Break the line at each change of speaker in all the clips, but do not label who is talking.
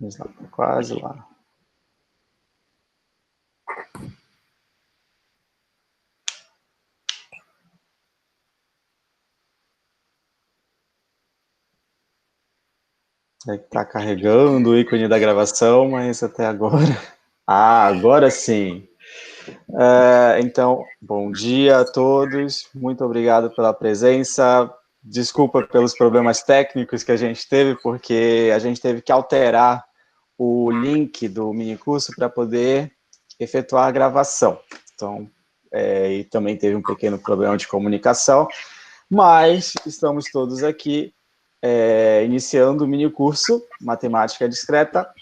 Vamos lá, tá quase lá. Está carregando o ícone da gravação, mas até agora... Ah, agora sim. Então, bom dia a todos. Muito obrigado pela presença. Desculpa pelos problemas técnicos que a gente teve, porque a gente teve que alterar o link do minicurso para poder efetuar a gravação. Então, e também teve um pequeno problema de comunicação, mas estamos todos aqui iniciando o minicurso Matemática Discreta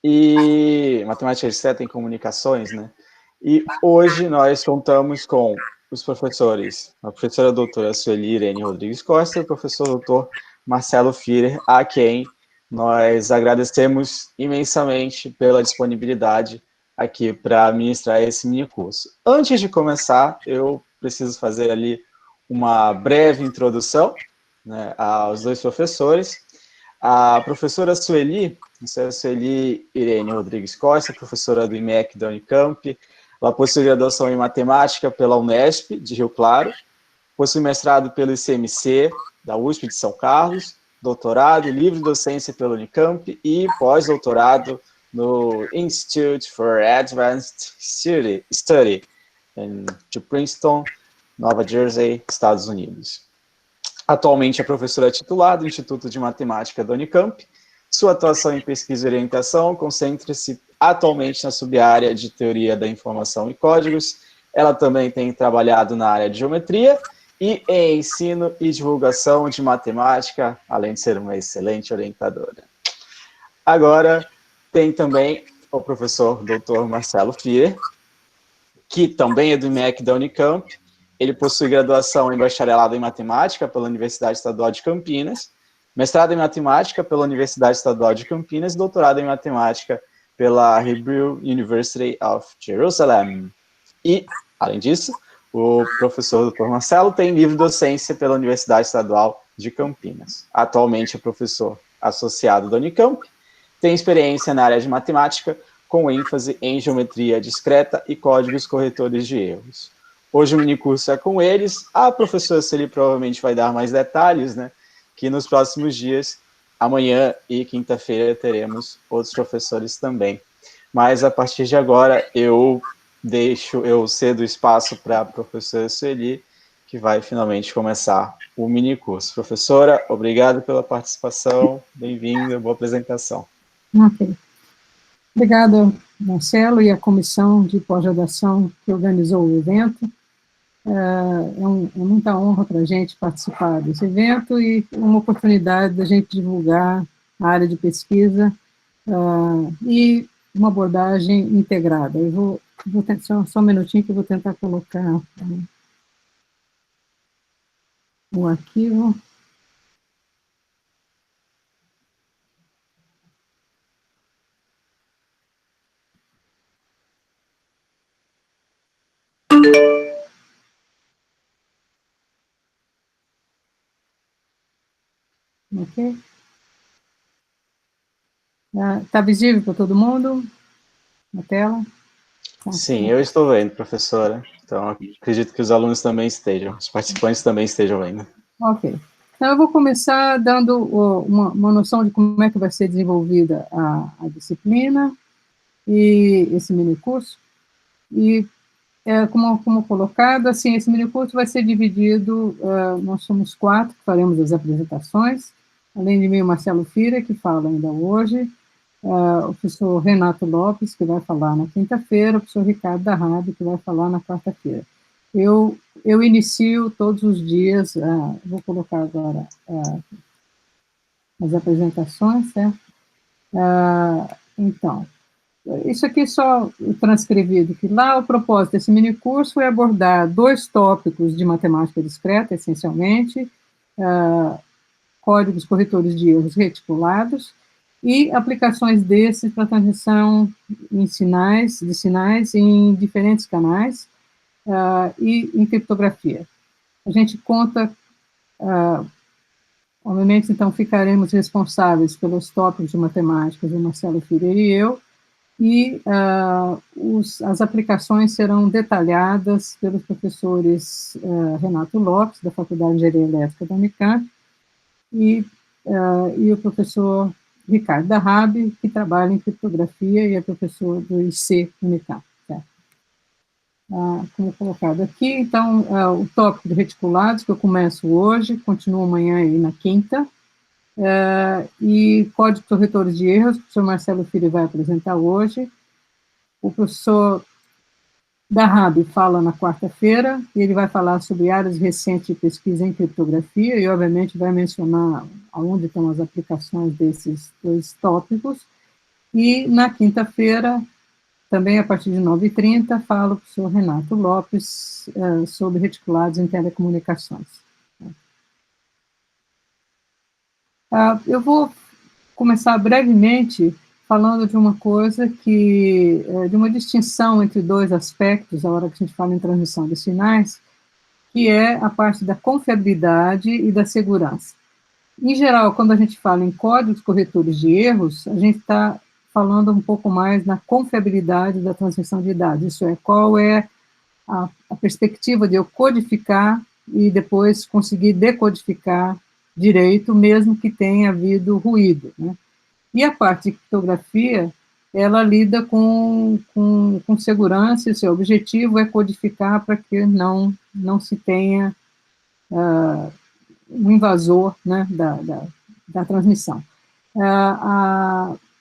e Matemática Discreta em Comunicações, né? E hoje nós contamos com os professores, a professora doutora Sueli Irene Rodrigues Costa e o professor doutor Marcelo Firer, a quem nós agradecemos imensamente pela disponibilidade aqui para ministrar esse minicurso. Antes de começar, eu preciso fazer ali uma breve introdução, né, aos dois professores. A professora Sueli Irene Rodrigues Costa, professora do IMEC da Unicamp. Ela possui graduação em Matemática pela Unesp, de Rio Claro, possui mestrado pelo ICMC, da USP de São Carlos, doutorado e livre docência pela Unicamp e pós-doutorado no Institute for Advanced Study de Princeton, Nova Jersey, Estados Unidos. Atualmente é professora titular do Instituto de Matemática da Unicamp. Sua atuação em pesquisa e orientação concentra-se atualmente na sub-área de Teoria da Informação e Códigos. Ela também tem trabalhado na área de Geometria e em Ensino e Divulgação de Matemática, além de ser uma excelente orientadora. Agora, tem também o professor Dr. Marcelo Firer, que também é do IMEC da Unicamp. Ele possui graduação em bacharelado em Matemática pela Universidade Estadual de Campinas, mestrado em Matemática pela Universidade Estadual de Campinas e doutorado em Matemática pela Hebrew University of Jerusalem. E, além disso, o professor Dr. Marcelo tem livre docência pela Universidade Estadual de Campinas. Atualmente é professor associado da Unicamp, tem experiência na área de matemática, com ênfase em geometria discreta e códigos corretores de erros. Hoje o minicurso é com eles. A professora Celi provavelmente vai dar mais detalhes, né? Que nos próximos dias, amanhã e quinta-feira, teremos outros professores também. Mas a partir de agora, eu cedo espaço para a professora Sueli, que vai finalmente começar o minicurso. Professora, obrigado pela participação, bem-vinda, boa apresentação.
Ok. Obrigada, Marcelo, e a comissão de pós-graduação que organizou o evento. É muita honra para a gente participar desse evento e uma oportunidade da gente divulgar a área de pesquisa e uma abordagem integrada. Eu vou tentar, só um minutinho que eu vou tentar colocar o arquivo. Ok? Está visível para todo mundo na tela?
Sim, eu estou vendo, professora. Então, acredito que os alunos também estejam, os participantes também estejam vendo.
Ok. Então, eu vou começar dando uma noção de como é que vai ser desenvolvida a disciplina e esse minicurso. E, como colocado, assim, esse minicurso vai ser dividido, nós somos 4 que faremos as apresentações, além de mim, o Marcelo Firer, que fala ainda hoje, o professor Renato Lopes, que vai falar na quinta-feira, o professor Ricardo Darrabi, que vai falar na quarta-feira. Eu inicio todos os dias, vou colocar agora as apresentações, certo? Então, isso aqui só transcrevido, que lá o propósito desse minicurso é abordar 2 tópicos de matemática discreta, essencialmente, códigos corretores de erros reticulados, e aplicações desses para transição de sinais em diferentes canais e em criptografia. A gente conta Obviamente, então, ficaremos responsáveis pelos tópicos de matemática, o Marcelo Filho e eu, e as aplicações serão detalhadas pelos professores Renato Lopes, da Faculdade de Engenharia Elétrica da Unicamp, e o professor Ricardo Darrabi, que trabalha em criptografia e é professor do IC Unicamp. Certo? Como colocado aqui, então, o tópico de reticulados, que eu começo hoje, continuo amanhã e na quinta, e código corretores de erros, que o professor Marcelo Filho vai apresentar hoje. O professor Darrabi fala na quarta-feira, e ele vai falar sobre áreas recentes de pesquisa em criptografia, e, obviamente, vai mencionar aonde estão as aplicações desses dois tópicos. E, na quinta-feira, também a partir de 9h30, fala o professor Renato Lopes sobre reticulados em telecomunicações. Eu vou começar brevemente falando de uma coisa de uma distinção entre dois aspectos, a hora que a gente fala em transmissão de sinais, que é a parte da confiabilidade e da segurança. Em geral, quando a gente fala em códigos corretores de erros, a gente está falando um pouco mais na confiabilidade da transmissão de dados, isso é, qual é a perspectiva de eu codificar e depois conseguir decodificar direito, mesmo que tenha havido ruído, né? E a parte de criptografia, ela lida com segurança, e o seu objetivo é codificar para que não se tenha um invasor, né, da transmissão.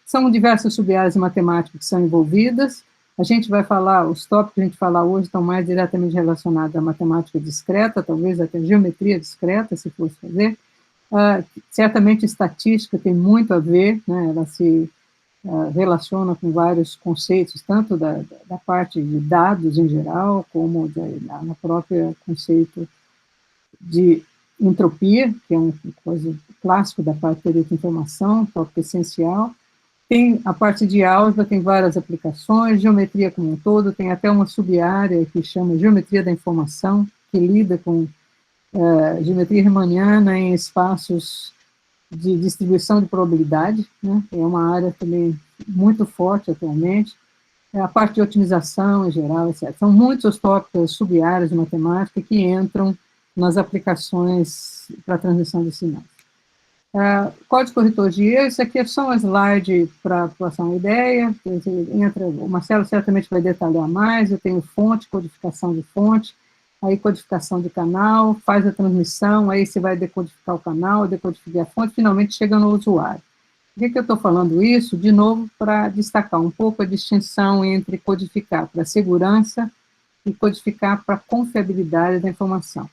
São diversas sub-áreas matemáticas que são envolvidas. A gente vai falar, os tópicos que a gente falar hoje estão mais diretamente relacionados à matemática discreta, talvez até geometria discreta, se fosse fazer. Certamente estatística tem muito a ver, né, ela se relaciona com vários conceitos, tanto da parte de dados em geral, como no próprio conceito de entropia, que é uma coisa clássica da parte de teoria de informação, tópico essencial. Tem a parte de álgebra, tem várias aplicações, geometria como um todo, tem até uma sub-área que chama geometria da informação, que lida com geometria riemanniana em espaços de distribuição de probabilidade, né? É uma área também muito forte atualmente. A parte de otimização em geral, etc. São muitos os tópicos sub-áreas de matemática que entram nas aplicações para transmissão de sinais. Código corretor de erros, isso aqui é só um slide para passar uma ideia, o Marcelo certamente vai detalhar mais, eu tenho fonte, codificação de fonte, aí codificação de canal, faz a transmissão, aí você vai decodificar o canal, decodificar a fonte, finalmente chega no usuário. Por que eu estou falando isso? De novo, para destacar um pouco a distinção entre codificar para segurança e codificar para confiabilidade da informação.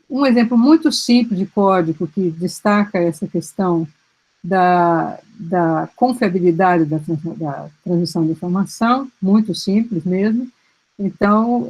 Um exemplo muito simples de código que destaca essa questão da confiabilidade da transmissão de informação, muito simples mesmo. Então,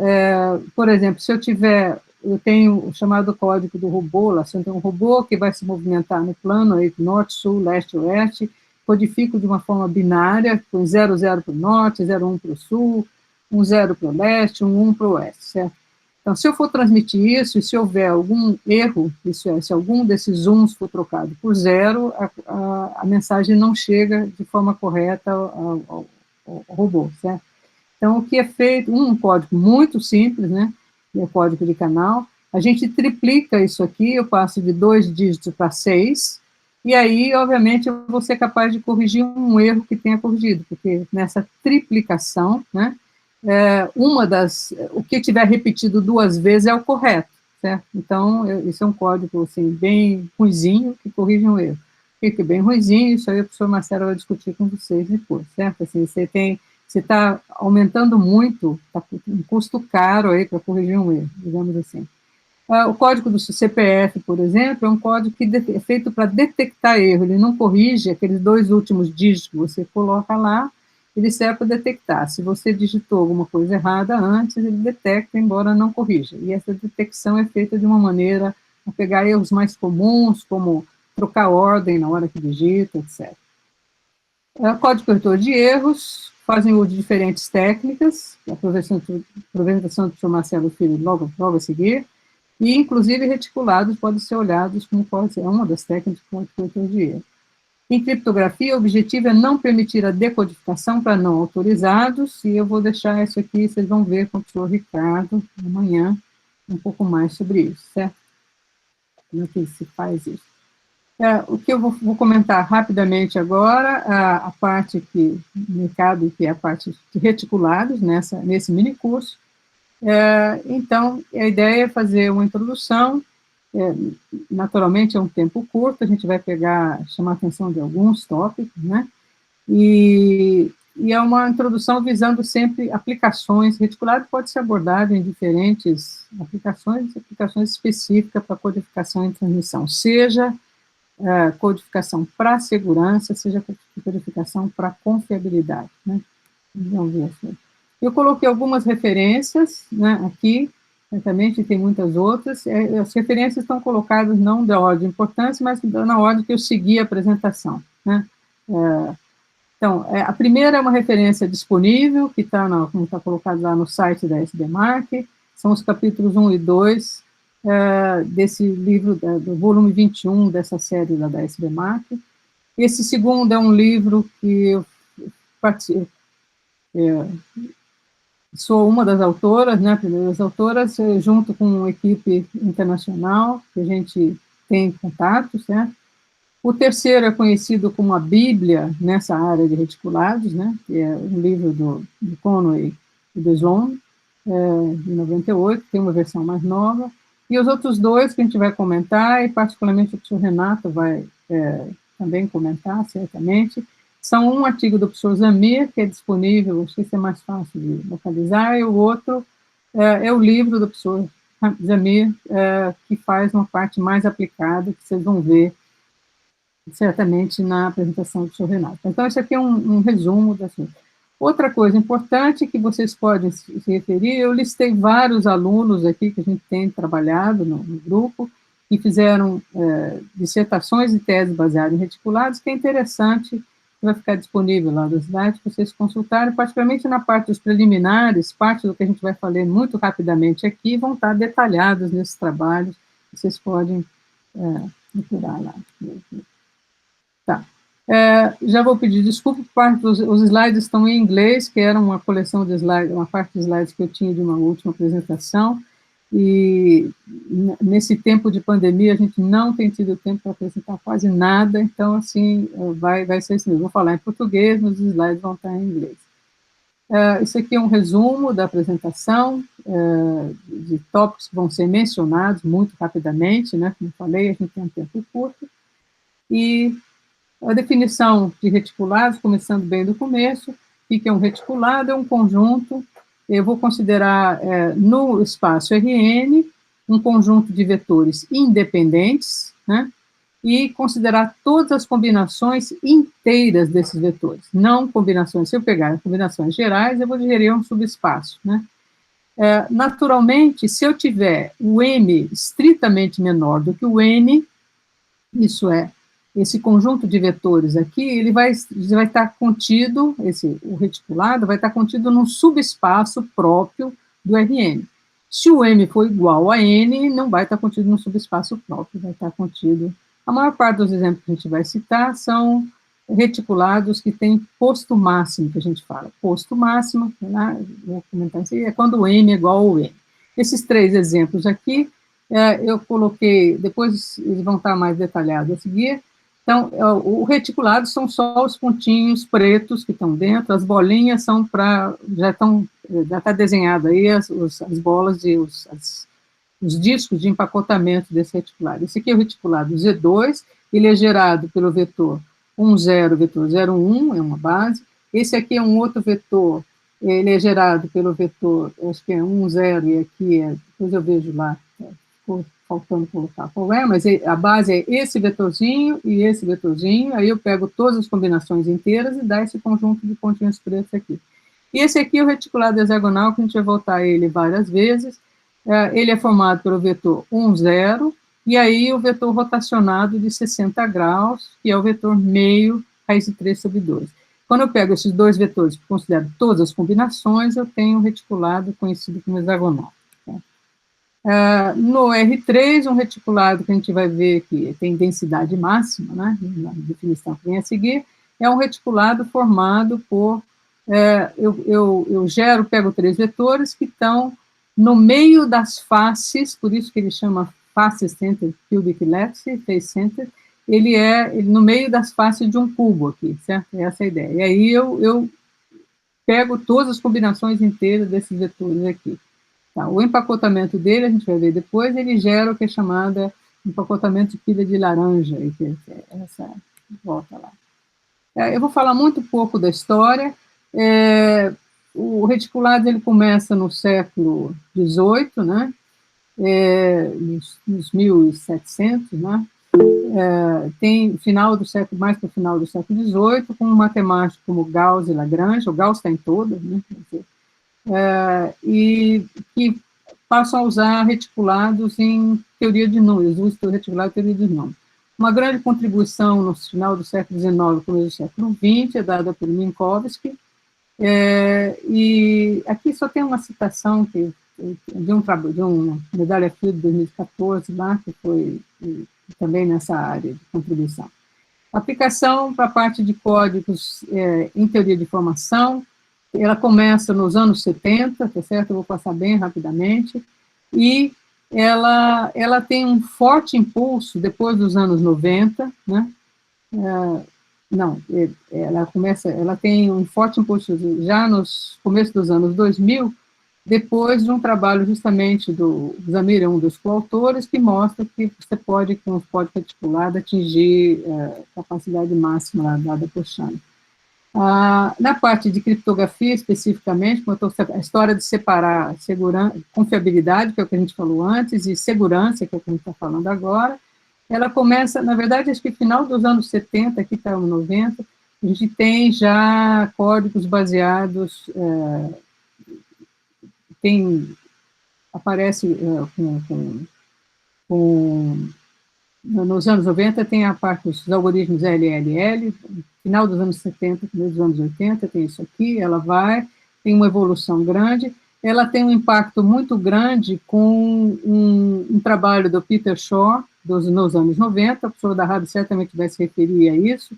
por exemplo, se eu tenho o chamado código do robô, lá, se eu tenho um robô que vai se movimentar no plano aí, norte, sul, leste, oeste, codifico de uma forma binária, com 0, 0 para o norte, 0, 1 para o sul, 1, 0 para o leste, 1, 1 para o oeste, certo? Então, se eu for transmitir isso, e se houver algum erro, isso é, se algum desses 1s for trocado por 0, a mensagem não chega de forma correta ao robô, certo? Então, o que é feito, um código muito simples, né, que é o código de canal, a gente triplica isso aqui, eu passo de 2 dígitos para 6, e aí, obviamente, eu vou ser capaz de corrigir um erro que tenha corrigido, porque nessa triplicação, né, o que tiver repetido 2 vezes é o correto, certo? Então, isso é um código, assim, bem ruinzinho, que corrige um erro. O que é bem ruinzinho, isso aí o professor Marcelo vai discutir com vocês depois, certo? Assim, você está aumentando muito, está com um custo caro aí para corrigir um erro, digamos assim. O código do CPF, por exemplo, é um código que é feito para detectar erro, ele não corrige aqueles 2 últimos dígitos que você coloca lá, ele serve para detectar. Se você digitou alguma coisa errada antes, ele detecta, embora não corrija. E essa detecção é feita de uma maneira a pegar erros mais comuns, como trocar ordem na hora que digita, etc. Código corretor de erros, fazem uso de diferentes técnicas, a apresentação do professor Marcelo Filho logo a seguir. E, inclusive, reticulados podem ser olhados como pode ser uma das técnicas de corretor de erro. Em criptografia, o objetivo é não permitir a decodificação para não autorizados, e eu vou deixar isso aqui, vocês vão ver com o professor Ricardo, amanhã, um pouco mais sobre isso, certo? Como é que se faz isso? O que eu vou comentar rapidamente agora, a parte que, mercado, que é a parte de reticulados, nesse mini curso. Então, a ideia é fazer uma introdução, naturalmente é um tempo curto, a gente vai chamar a atenção de alguns tópicos, né? E é uma introdução visando sempre aplicações. Reticulado pode ser abordado em diferentes aplicações específicas para codificação e transmissão, seja codificação para segurança, seja codificação para confiabilidade, né? Vamos ver assim. Eu coloquei algumas referências, né, aqui, certamente tem muitas outras. As referências estão colocadas não da ordem de importância, mas na ordem que eu segui a apresentação, né? Então, a primeira é uma referência disponível, que está como está colocado lá no site da SBMark, são os capítulos 1 e 2 desse livro, do volume 21 dessa série da SBMark. Esse segundo é um livro que eu sou uma das autoras, né, primeiras autoras, junto com uma equipe internacional, que a gente tem contato, certo? O terceiro é conhecido como a Bíblia nessa área de reticulados, né, que é um livro do Conway e do Sloan, de 98, tem uma versão mais nova, e os outros dois que a gente vai comentar, e particularmente o professor Renato vai também comentar, certamente, são um artigo do professor Zamir, que é disponível, acho que esse é mais fácil de localizar, e o outro é o livro do professor Zamir, que faz uma parte mais aplicada, que vocês vão ver certamente na apresentação do professor Renato. Então, esse aqui é um resumo da assunto. Outra coisa importante que vocês podem se referir, eu listei vários alunos aqui que a gente tem trabalhado no grupo, que fizeram dissertações e teses baseadas em reticulados, que é interessante, vai ficar disponível lá no slide para vocês consultarem, particularmente na parte dos preliminares, parte do que a gente vai falar muito rapidamente aqui, vão estar detalhados nesses trabalhos, vocês podem procurar lá. Tá. Já vou pedir desculpa, parte os slides estão em inglês, que era uma coleção de slides, uma parte de slides que eu tinha de uma última apresentação, e nesse tempo de pandemia a gente não tem tido tempo para apresentar quase nada, então, assim, vai ser assim, eu vou falar em português, mas os slides vão estar em inglês. Isso aqui é um resumo da apresentação, de tópicos que vão ser mencionados muito rapidamente, né, como eu falei, a gente tem um tempo curto, e a definição de reticulados, começando bem do começo, o que é um reticulado? É um conjunto, eu vou considerar no espaço Rn, um conjunto de vetores independentes, né, e considerar todas as combinações inteiras desses vetores, não combinações, se eu pegar combinações gerais, eu vou gerir um subespaço, né. Naturalmente, se eu tiver o M estritamente menor do que o N, isso é, esse conjunto de vetores aqui, ele vai estar contido, o reticulado vai estar contido num subespaço próprio do Rn. Se o M for igual a N, não vai estar contido num subespaço próprio, vai estar contido... A maior parte dos exemplos que a gente vai citar são reticulados que têm posto máximo, que a gente fala. Posto máximo, né, vou comentar isso aí, é quando o M é igual ao N. Esses três exemplos aqui, eu coloquei, depois eles vão estar mais detalhados a seguir. Então, o reticulado são só os pontinhos pretos que estão dentro, as bolinhas são já está desenhado aí as bolas, os discos de empacotamento desse reticulado. Esse aqui é o reticulado Z2, ele é gerado pelo vetor 10, vetor 01, é uma base. Esse aqui é um outro vetor, ele é gerado pelo vetor, acho que é 10, e aqui depois eu vejo lá, ficou faltando colocar qual é, mas a base é esse vetorzinho e esse vetorzinho, aí eu pego todas as combinações inteiras e dá esse conjunto de pontinhos pretos aqui. E esse aqui é o reticulado hexagonal, que a gente vai voltar a ele várias vezes, ele é formado pelo vetor 10, e aí o vetor rotacionado de 60 graus, que é o vetor meio raiz de 3 sobre 2. Quando eu pego esses dois vetores e considero todas as combinações, eu tenho um reticulado conhecido como hexagonal. No R3, um reticulado que a gente vai ver que tem densidade máxima, né, na definição que vem a seguir, é um reticulado formado por, eu pego 3 vetores que estão no meio das faces, por isso que ele chama face-centered cubic lattice, face-centered, ele no meio das faces de um cubo aqui, certo? Essa é a ideia. E aí eu pego todas as combinações inteiras desses vetores aqui. Tá, o empacotamento dele, a gente vai ver depois, ele gera o que é chamado empacotamento de pilha de laranja, que é essa volta lá. Eu vou falar muito pouco da história. O reticulado ele começa no século XVIII, né? Nos 1700, né? Tem final do século, mais para o final do século XVIII, com matemáticos como Gauss e Lagrange. O Gauss está em todas, né? E que passam a usar reticulados em teoria de números, uso reticulado em teoria de números. Uma grande contribuição no final do século XIX, começo do século XX, é dada por Minkowski, e aqui só tem uma citação de uma medalha Fields de 2014, lá, que foi também nessa área de contribuição. Aplicação para a parte de códigos em teoria de informação, ela começa nos anos 70, tá certo? Eu vou passar bem rapidamente, e ela tem um forte impulso depois dos anos 90, né? Ela tem um forte impulso já nos começos dos anos 2000, depois de um trabalho justamente do Zamir, um dos coautores, que mostra que você pode, com o código reticulado, atingir a capacidade máxima lá, dada por Shannon. Na parte de criptografia, especificamente, a história de separar confiabilidade, que é o que a gente falou antes, e segurança, que é o que a gente está falando agora, ela começa, na verdade, acho que no final dos anos 70, aqui está o 90, a gente tem já códigos baseados, aparece nos anos 90 tem a parte dos algoritmos LLL, final dos anos 70, começo dos anos 80, tem isso aqui, tem uma evolução grande, ela tem um impacto muito grande com um trabalho do Peter Shor, nos anos 90, a professora da Rabi certamente vai se referir a isso,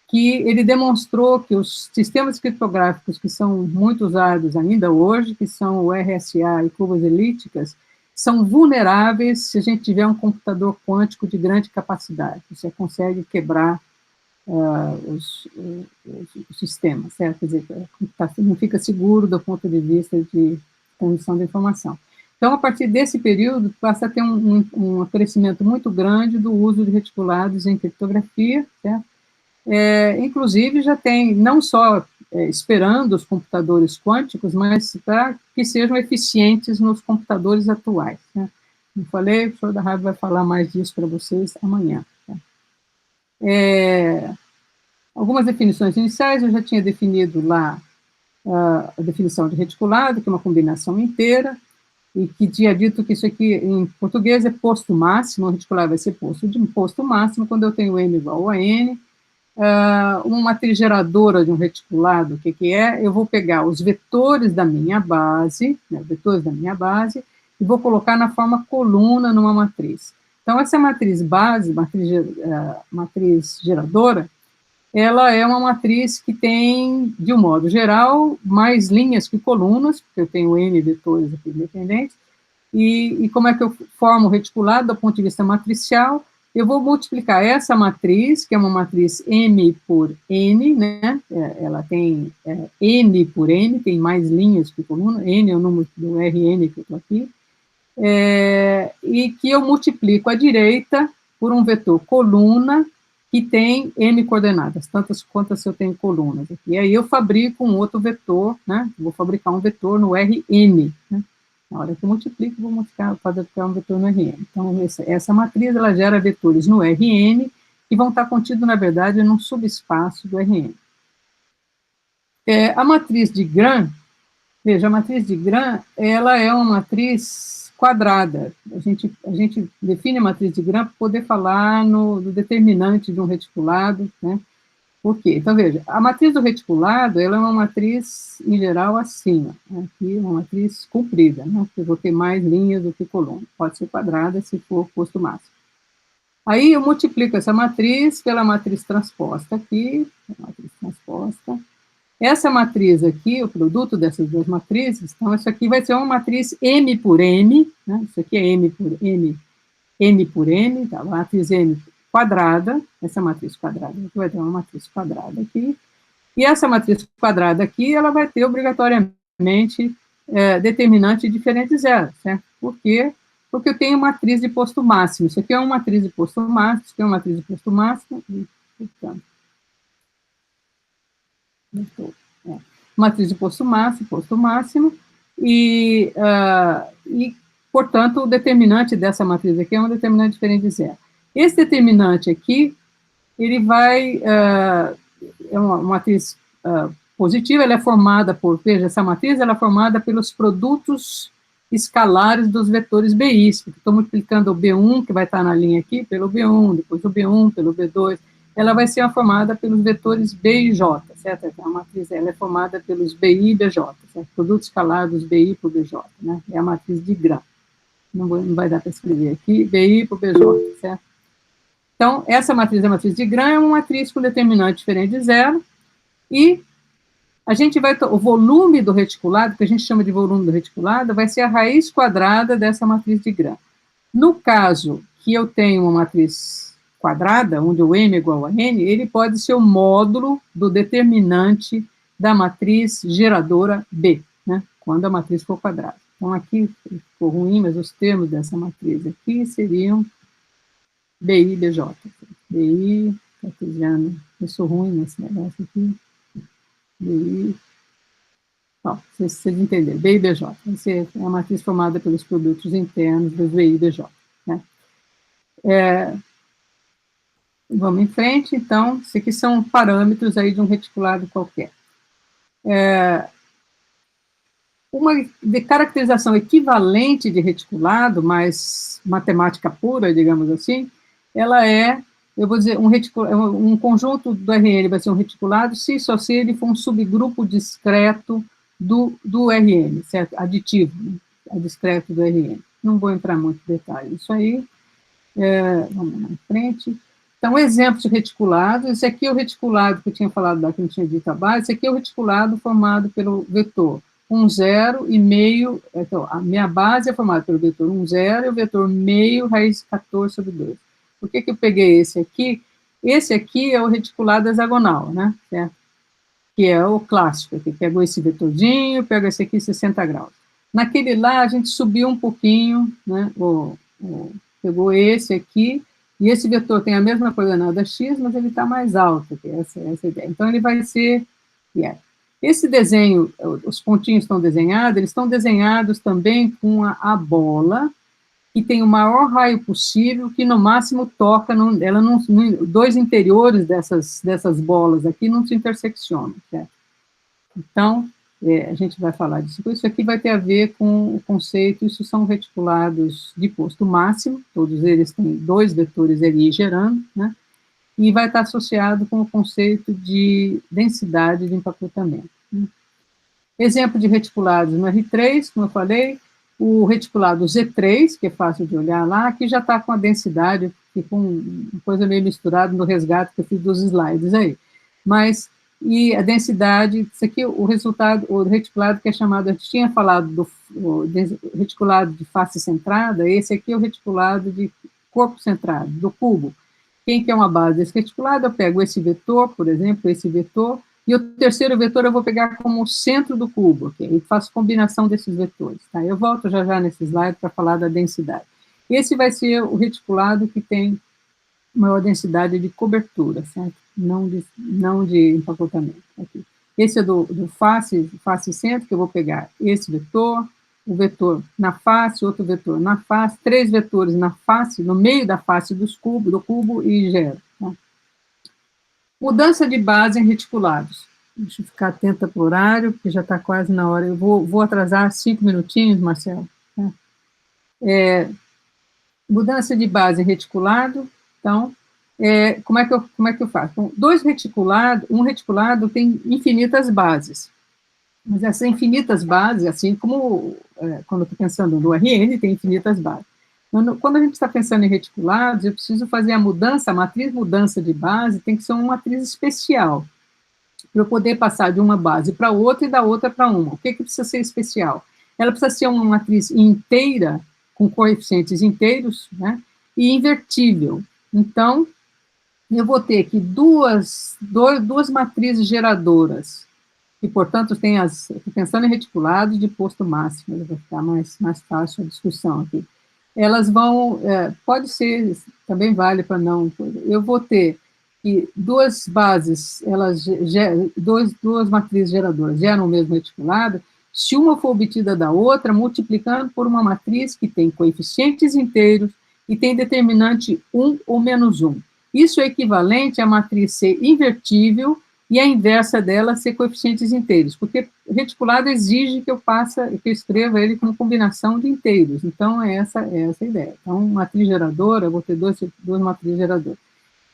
que ele demonstrou que os sistemas criptográficos que são muito usados ainda hoje, que são o RSA e curvas elípticas, são vulneráveis se a gente tiver um computador quântico de grande capacidade. Você consegue quebrar os sistemas, certo? Quer dizer, não fica seguro do ponto de vista de transmissão da informação. Então, a partir desse período, passa a ter um crescimento muito grande do uso de reticulados em criptografia, certo? Inclusive, já tem, não só esperando os computadores quânticos, mas para que sejam eficientes nos computadores atuais. Né? Como falei, o professor da Rabi vai falar mais disso para vocês amanhã. Tá? Algumas definições iniciais, eu já tinha definido lá a definição de reticulado, que é uma combinação inteira, e que tinha dito que isso aqui, em português, é posto máximo, o reticulado vai ser posto máximo, quando eu tenho M igual a N. Uma matriz geradora de um reticulado, o que é? Eu vou pegar os vetores da minha base, né, e vou colocar na forma coluna numa matriz. Então, essa matriz base, matriz geradora, ela é uma matriz que tem, de um modo geral, mais linhas que colunas, porque eu tenho N vetores aqui independentes, e como é que eu formo o reticulado do ponto de vista matricial? Eu vou multiplicar essa matriz, que é uma matriz M por N, né? Ela tem N por N, tem mais linhas que coluna, N é o número do Rn que eu estou aqui, e que eu multiplico à direita por um vetor coluna, que tem M coordenadas, tantas quantas eu tenho colunas aqui. E aí eu fabrico um outro vetor, né? Vou fabricar um vetor no Rn, né? Na hora que eu multiplico, vou fabricar um vetor no Rn. Então, essa matriz, ela gera vetores no Rn, que vão estar contidos, na verdade, num subespaço do Rn. A matriz de Gram, veja, a matriz de Gram, ela é uma matriz quadrada. A gente define a matriz de Gram para poder falar do determinante de um reticulado, né? Por quê? Então, veja, a matriz do reticulado, ela é uma matriz, em geral, acima. Aqui é uma matriz comprida, né? Eu vou ter mais linhas do que coluna. Pode ser quadrada, se for posto máximo. Aí eu multiplico essa matriz pela matriz transposta aqui, matriz transposta. Essa matriz aqui, o produto dessas duas matrizes, então isso aqui vai ser uma matriz M por M, né? Isso aqui é M por M, M por M, tá? Matriz M quadrada, essa matriz quadrada, aqui vai ter uma matriz quadrada aqui, e essa matriz quadrada aqui, ela vai ter obrigatoriamente determinante diferente de zero, certo? Por quê? Porque eu tenho matriz de posto máximo, isso aqui é uma matriz de posto máximo, isso aqui é uma matriz de posto máximo, e, portanto, matriz de posto máximo, e, portanto, o determinante dessa matriz aqui é um determinante diferente de zero. Esse determinante aqui, ele vai, é uma matriz positiva, ela é formada por, veja, essa matriz ela é formada pelos produtos escalares dos vetores BI, estou multiplicando o B1, que vai estar na linha aqui, pelo B1, depois o B1, pelo B2, ela vai ser formada pelos vetores B e J, certo? A matriz ela é formada pelos BI e BJ, certo? Produto escalar dos BI por BJ, né? É a matriz de Gram. Não vai dar para escrever aqui, BI por BJ, certo? Então, essa matriz é a matriz de Gram, é uma matriz com determinante diferente de zero, e a gente vai, o volume do reticulado, que a gente chama de volume do reticulado, vai ser a raiz quadrada dessa matriz de Gram. No caso que eu tenho uma matriz quadrada, onde o M é igual a N, ele pode ser o módulo do determinante da matriz geradora B, né, quando a matriz for quadrada. Então, aqui ficou ruim, mas os termos dessa matriz aqui seriam BI e BJ. BI, cartesiano, eu sou ruim nesse negócio aqui. BI, bom, vocês entenderam, BI e BJ. Essa é a matriz formada pelos produtos internos dos BI e BJ. Né? Vamos em frente, então, isso aqui são parâmetros aí de um reticulado qualquer. Uma caracterização equivalente de reticulado, mas matemática pura, digamos assim, ela é, eu vou dizer, um conjunto do RN vai ser um reticulado se e só se ele for um subgrupo discreto do RN, certo? Aditivo, né? Discreto do RN. Não vou entrar muito em detalhe. Isso aí, vamos lá em frente. Então, exemplos de reticulado, esse aqui é o reticulado que eu tinha falado lá, que não tinha dito abaixo, esse aqui é o reticulado formado pelo vetor 1, 0 e meio, então, a minha base é formada pelo vetor 1, 0 e o vetor meio raiz 14 sobre 2. Por que eu peguei esse aqui? Esse aqui é o reticulado hexagonal, né, certo? Que é o clássico, que pegou esse vetorzinho, pega esse aqui 60 graus. Naquele lá, a gente subiu um pouquinho, né, pegou esse aqui, e esse vetor tem a mesma coordenada x, mas ele está mais alto, que é essa ideia. Então, ele vai ser... Esse desenho, os pontinhos estão desenhados, eles estão desenhados também com a bola, que tem o maior raio possível, que no máximo toca, dois interiores dessas bolas aqui não se interseccionam, certo? Então, a gente vai falar disso. Isso aqui vai ter a ver com o conceito, isso são reticulados de posto máximo, todos eles têm dois vetores ali gerando, né? E vai estar associado com o conceito de densidade de empacotamento. Né? Exemplo de reticulados no R3, como eu falei, o reticulado Z3, que é fácil de olhar lá, que já está com a densidade, ficou uma coisa meio misturada no resgate que eu fiz dos slides aí. Mas, e a densidade, isso aqui, o resultado, o reticulado que é chamado, a gente tinha falado do reticulado de face centrada, esse aqui é o reticulado de corpo centrado, do cubo. Quem quer uma base desse reticulado, eu pego esse vetor, por exemplo, esse vetor, e o terceiro vetor eu vou pegar como o centro do cubo, okay? E faço combinação desses vetores, tá? Eu volto já nesse slide para falar da densidade. Esse vai ser o reticulado que tem maior densidade de cobertura, certo? Não de empacotamento. Aqui. Esse é do face centro, que eu vou pegar esse vetor, o vetor na face, outro vetor na face, 3 vetores na face, no meio da face do cubo e gero. Tá? Mudança de base em reticulados. Deixa eu ficar atenta para o horário, porque já está quase na hora. Eu vou atrasar 5 minutinhos, Marcelo. Tá? Mudança de base em reticulado. Então, como é que eu faço? Então, um reticulado tem infinitas bases, mas essas infinitas bases, assim como quando eu estou pensando no RN, tem infinitas bases. Quando a gente está pensando em reticulados, eu preciso fazer a mudança, a matriz mudança de base tem que ser uma matriz especial, para eu poder passar de uma base para outra e da outra para uma. O que precisa ser especial? Ela precisa ser uma matriz inteira, com coeficientes inteiros, né, e invertível. Então, eu vou ter aqui duas matrizes geradoras, e, portanto, estou pensando em reticulados de posto máximo, vai ficar mais fácil a discussão aqui. Elas vão, pode ser, também vale para não, eu vou ter que duas bases, duas matrizes geradoras geram o mesmo reticulado, se uma for obtida da outra, multiplicando por uma matriz que tem coeficientes inteiros e tem determinante 1 ou menos 1. Isso é equivalente à matriz ser invertível e a inversa dela ser coeficientes inteiros, porque o reticulado exige que eu escreva ele com combinação de inteiros. Então, é essa a ideia. Então, matriz geradora, eu vou ter duas matrizes geradoras.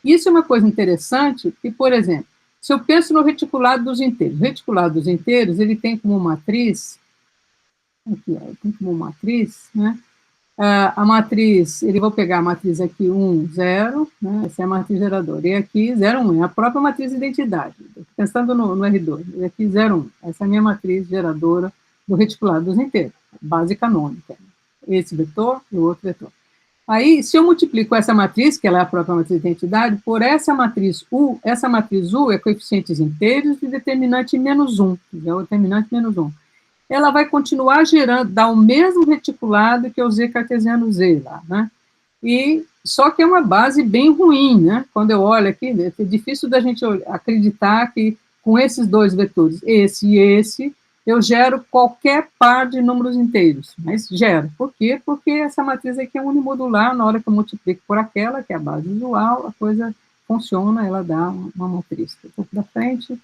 Isso é uma coisa interessante, que, por exemplo, se eu penso no reticulado dos inteiros, o reticulado dos inteiros, ele tem como matriz, né, a matriz, ele vai pegar a matriz aqui 1, 0, né, essa é a matriz geradora, e aqui 0, 1, é a própria matriz de identidade, pensando no R2, e aqui 0, 1, essa é a minha matriz geradora do reticulado dos inteiros, base canônica, esse vetor e o outro vetor. Aí, se eu multiplico essa matriz, que ela é a própria matriz de identidade, por essa matriz U é coeficientes inteiros e determinante menos 1, é o determinante menos 1. Ela vai continuar gerando, dar o mesmo reticulado que o Z cartesiano Z lá, né? E só que é uma base bem ruim, né? Quando eu olho aqui, é difícil da gente acreditar que com esses dois vetores, esse e esse, eu gero qualquer par de números inteiros, mas gero. Por quê? Porque essa matriz aqui é unimodular, na hora que eu multiplico por aquela, que é a base usual, a coisa funciona, ela dá uma matriz. Eu vou para frente.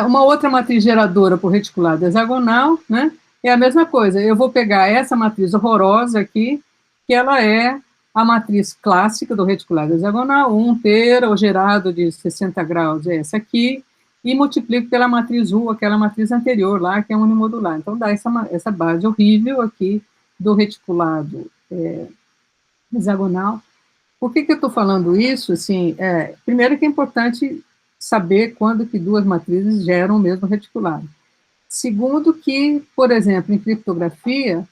Uma outra matriz geradora por reticulado hexagonal, né, é a mesma coisa. Eu vou pegar essa matriz horrorosa aqui, que ela é a matriz clássica do reticulado hexagonal, 1 inteiro, o gerado de 60 graus é essa aqui, e multiplico pela matriz U, aquela matriz anterior lá, que é unimodular. Então, dá essa base horrível aqui do reticulado hexagonal. Por que eu estou falando isso? Assim, primeiro que é importante saber quando que duas matrizes geram o mesmo reticulado. Segundo que, por exemplo, em criptografia,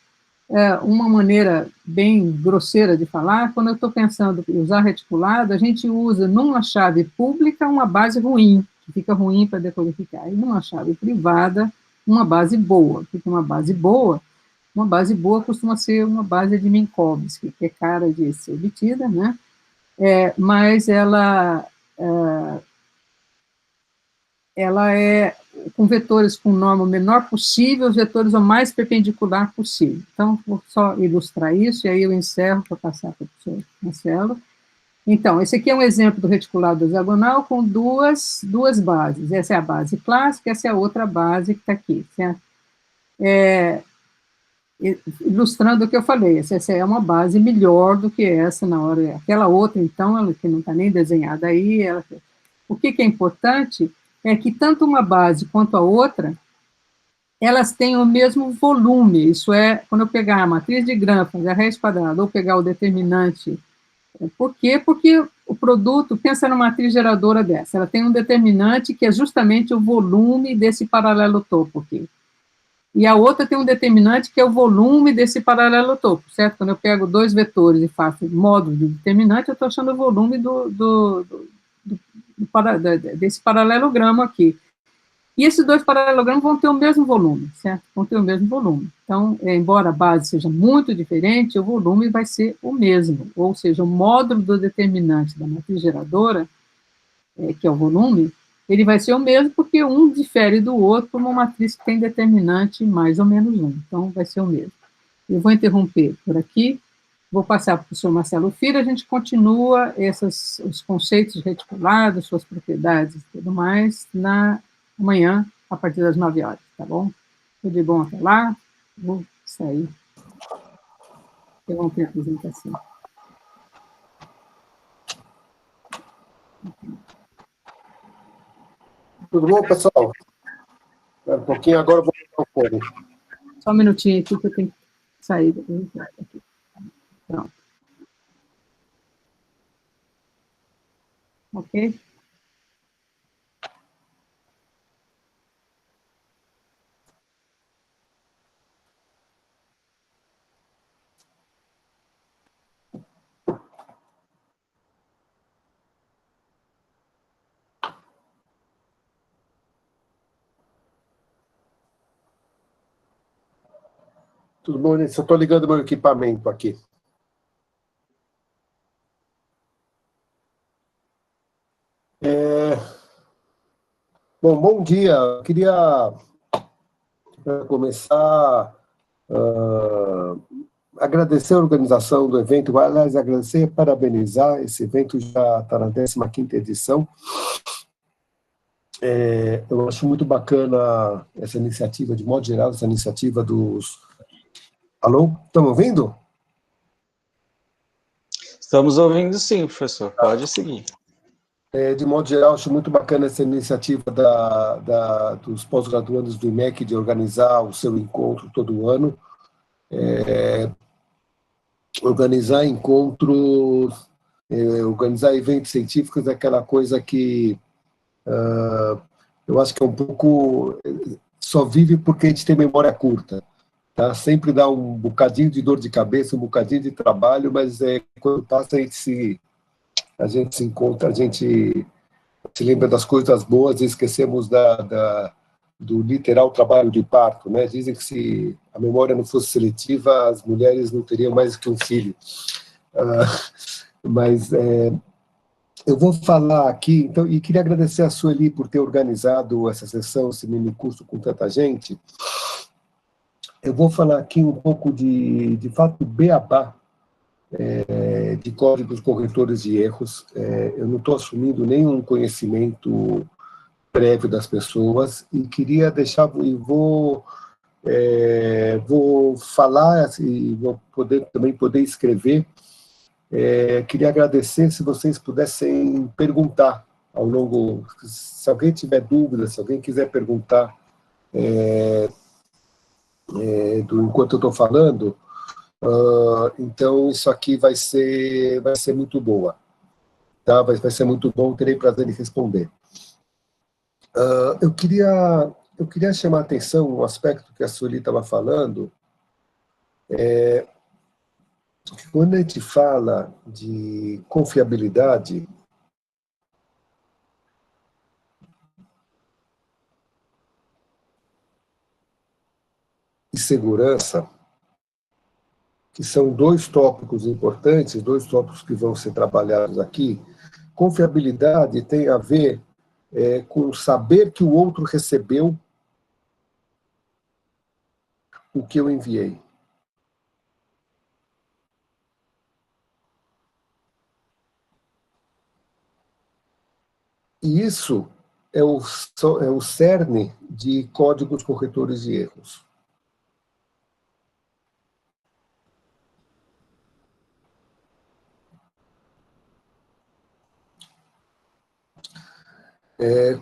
uma maneira bem grosseira de falar, quando eu estou pensando em usar reticulado, a gente usa numa chave pública uma base ruim, que fica ruim para decodificar, e numa chave privada, uma base boa. Porque uma base boa costuma ser uma base de Minkowski, que é cara de ser obtida, né? Mas ela é com vetores com norma o menor possível, os vetores o mais perpendicular possível. Então, vou só ilustrar isso, e aí eu encerro para passar para o professor Marcelo. Então, esse aqui é um exemplo do reticulado hexagonal com duas bases. Essa é a base clássica, essa é a outra base que está aqui, certo? Ilustrando o que eu falei, essa é uma base melhor do que essa na hora. Aquela outra, então, ela, que não está nem desenhada aí, o que é importante é que tanto uma base quanto a outra, elas têm o mesmo volume, isso é, quando eu pegar a matriz de Gram, a raiz quadrada, ou pegar o determinante. Por quê? Porque o produto, pensa numa matriz geradora dessa, ela tem um determinante que é justamente o volume desse paralelo topo aqui. E a outra tem um determinante que é o volume desse paralelo topo, certo? Quando eu pego dois vetores e faço módulo de determinante, eu estou achando o volume desse paralelogramo aqui. E esses dois paralelogramas vão ter o mesmo volume, certo? Vão ter o mesmo volume. Então, embora a base seja muito diferente, o volume vai ser o mesmo, ou seja, o módulo do determinante da matriz geradora, que é o volume, ele vai ser o mesmo porque um difere do outro por uma matriz que tem determinante mais ou menos 1. Então, vai ser o mesmo. Eu vou interromper por aqui, vou passar para o professor Marcelo Filho, a gente continua os conceitos reticulados, suas propriedades e tudo mais, amanhã, a partir das 9 horas, tá bom? Tudo de bom até lá, vou sair. Eu vou ter a apresentação.
Tudo bom, pessoal? Espera um pouquinho, agora eu vou botar o fone.
Só um minutinho aqui que eu tenho que sair. Aqui. Pronto. Ok?
Tudo bom, gente? Só estou ligando meu equipamento aqui. Bom dia. Eu queria começar agradecer a organização do evento, aliás, agradecer e parabenizar. Esse evento já está na 15ª edição. Eu acho muito bacana essa iniciativa, de modo geral, essa iniciativa dos... Alô? Estão ouvindo?
Estamos ouvindo sim, professor. Pode seguir.
De modo geral, acho muito bacana essa iniciativa dos pós-graduandos do IMEC de organizar o seu encontro todo ano. Organizar encontros, organizar eventos científicos é aquela coisa que eu acho que é um pouco... Só vive porque a gente tem memória curta. Tá? Sempre dá um bocadinho de dor de cabeça, um bocadinho de trabalho, mas quando passa a gente se encontra, a gente se lembra das coisas boas e esquecemos do literal trabalho de parto, né? Dizem que se a memória não fosse seletiva, as mulheres não teriam mais que um filho. Mas eu vou falar aqui, então, e queria agradecer a Sueli por ter organizado essa sessão, esse mini curso com tanta gente. Eu vou falar aqui um pouco de fato, beabá, de códigos corretores de erros. Eu não estou assumindo nenhum conhecimento prévio das pessoas e queria deixar, e vou falar, e vou também poder escrever. Queria agradecer se vocês pudessem perguntar ao longo, se alguém tiver dúvidas, se alguém quiser perguntar enquanto eu estou falando, então isso aqui vai ser muito boa, tá? Vai ser muito bom, terei prazer em responder. Eu queria chamar a atenção um aspecto que a Sueli estava falando, que quando a gente fala de confiabilidade, e segurança, que são dois tópicos importantes, dois tópicos que vão ser trabalhados aqui. Confiabilidade tem a ver com saber que o outro recebeu o que eu enviei. E isso é o cerne de códigos corretores de erros.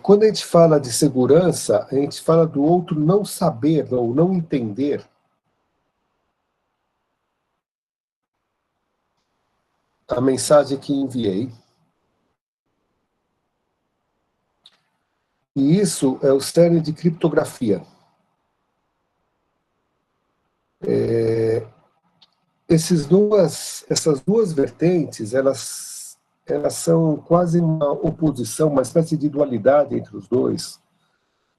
Quando a gente fala de segurança, a gente fala do outro não saber ou não entender a mensagem que enviei. E isso é o cerne de criptografia. Essas duas vertentes, elas são quase uma oposição, uma espécie de dualidade entre os dois.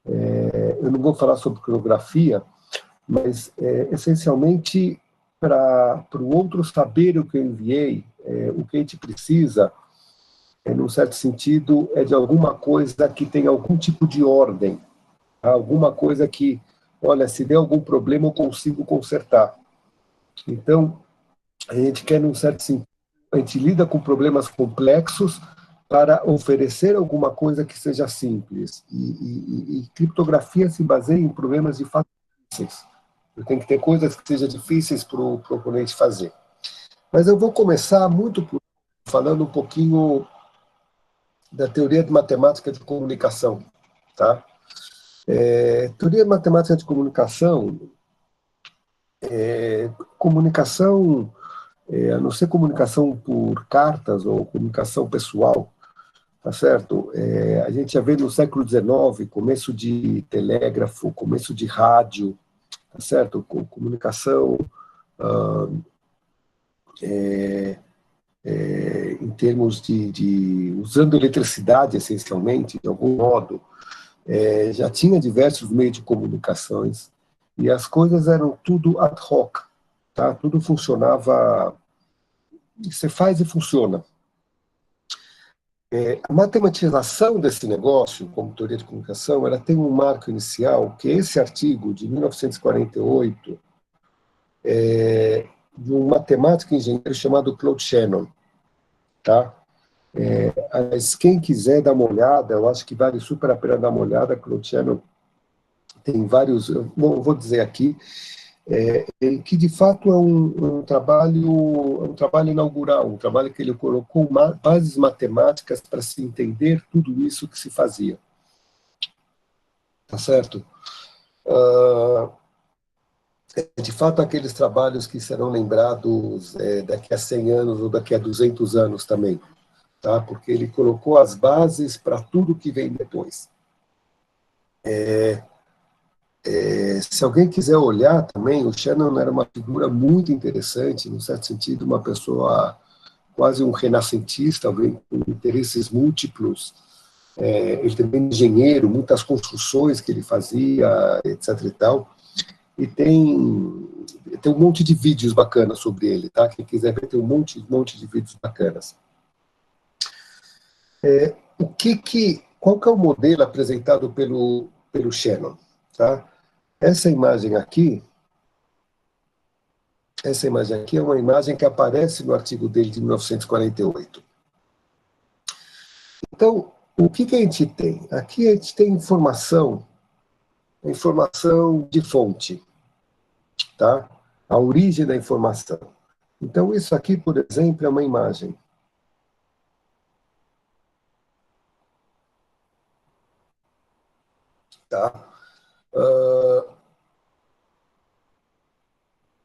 Eu não vou falar sobre criptografia, mas essencialmente para o outro saber o que eu enviei, o que a gente precisa, num certo sentido, é de alguma coisa que tem algum tipo de ordem, tá? Alguma coisa que, olha, se der algum problema eu consigo consertar. Então, a gente quer, num certo sentido, a gente lida com problemas complexos para oferecer alguma coisa que seja simples. E criptografia se baseia em problemas de fato difíceis. Tem que ter coisas que sejam difíceis para o oponente fazer. Mas eu vou começar falando um pouquinho da teoria de matemática de comunicação, tá? Teoria de matemática de comunicação, a não ser comunicação por cartas ou comunicação pessoal, tá certo? A gente já vê no século XIX, começo de telégrafo, começo de rádio, tá certo? Comunicação em termos usando eletricidade, essencialmente, de algum modo, já tinha diversos meios de comunicações e as coisas eram tudo ad hoc, tá? Tudo funcionava, você faz e funciona. A matematização desse negócio, como teoria de comunicação, ela tem um marco inicial, que é esse artigo de 1948, de um matemático e engenheiro chamado Claude Shannon, tá? Mas quem quiser dar uma olhada, eu acho que vale super a pena dar uma olhada. Claude Shannon tem vários, eu vou dizer aqui, que de fato é um trabalho inaugural, um trabalho que ele colocou bases matemáticas para se entender tudo isso que se fazia. Tá certo? De fato, aqueles trabalhos que serão lembrados daqui a 100 anos ou daqui a 200 anos também, tá? Porque ele colocou as bases para tudo que vem depois. Se alguém quiser olhar também, o Shannon era uma figura muito interessante, no certo sentido, uma pessoa quase um renascentista, alguém com interesses múltiplos. Ele também é engenheiro, muitas construções que ele fazia, etc. e tal. E tem um monte de vídeos bacanas sobre ele, tá? Quem quiser ver, tem um monte de vídeos bacanas. Qual que é o modelo apresentado pelo Shannon, tá? Essa imagem aqui é uma imagem que aparece no artigo dele de 1948. Então, o que a gente tem? Aqui a gente tem informação de fonte, tá? A origem da informação. Então, isso aqui, por exemplo, é uma imagem. Tá?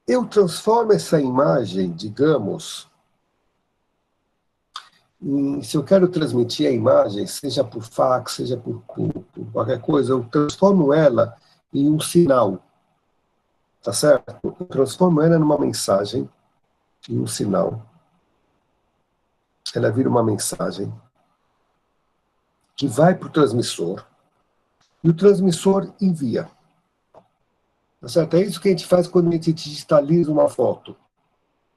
Eu transformo essa imagem, digamos, se eu quero transmitir a imagem, seja por fax, seja por qualquer coisa, eu transformo ela em um sinal, tá certo? Eu transformo ela numa mensagem, em um sinal. Ela vira uma mensagem que vai para o transmissor e o transmissor envia. Tá certo? É isso que a gente faz quando a gente digitaliza uma foto.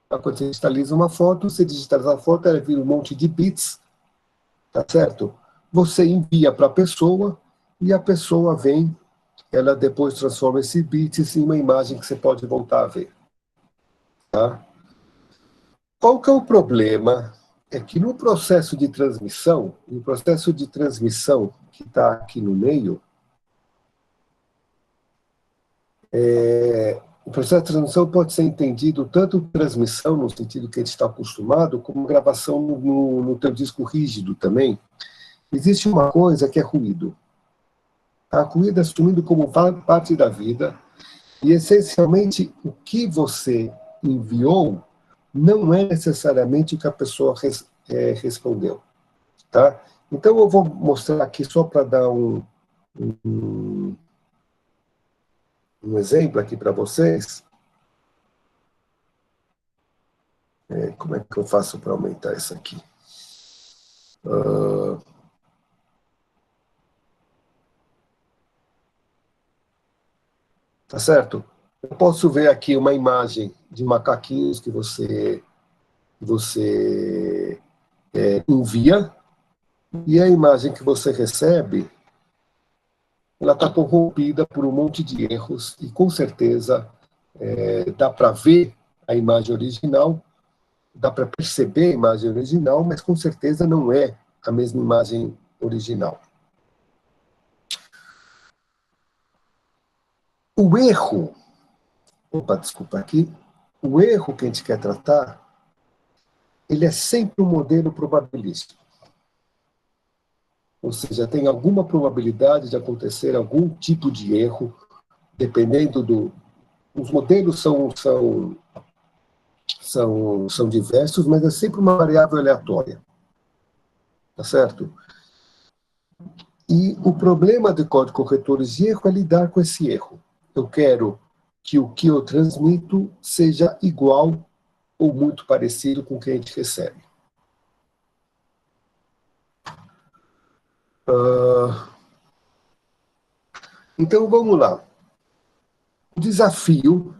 Quando você digitaliza uma foto, você digitaliza a foto, ela vira um monte de bits, tá certo? Você envia para a pessoa e a pessoa vem, ela depois transforma esses bits em uma imagem que você pode voltar a ver. Tá? Qual que é o problema? É que no processo de transmissão que está aqui no meio, o processo de transmissão pode ser entendido tanto transmissão, no sentido que a gente está acostumado, como gravação no teu disco rígido também. Existe uma coisa que é ruído. A ruído é assumido como parte da vida, e essencialmente o que você enviou não é necessariamente o que a pessoa respondeu. Tá? Então eu vou mostrar aqui só para dar um exemplo aqui para vocês. Como é que eu faço para aumentar isso aqui? Tá certo? Eu posso ver aqui uma imagem de macaquinhos que você envia, e a imagem que você recebe, ela está corrompida por um monte de erros, e com certeza dá para ver a imagem original, dá para perceber a imagem original, mas com certeza não é a mesma imagem original. O erro, desculpa aqui, o erro que a gente quer tratar, ele é sempre um modelo probabilístico. ou seja, tem alguma probabilidade de acontecer algum tipo de erro, dependendo do... Os modelos são diversos, mas é sempre uma variável aleatória. Tá certo? E o problema de código corretores de erro é lidar com esse erro. Eu quero que o que eu transmito seja igual ou muito parecido com o que a gente recebe. Então, vamos lá. O desafio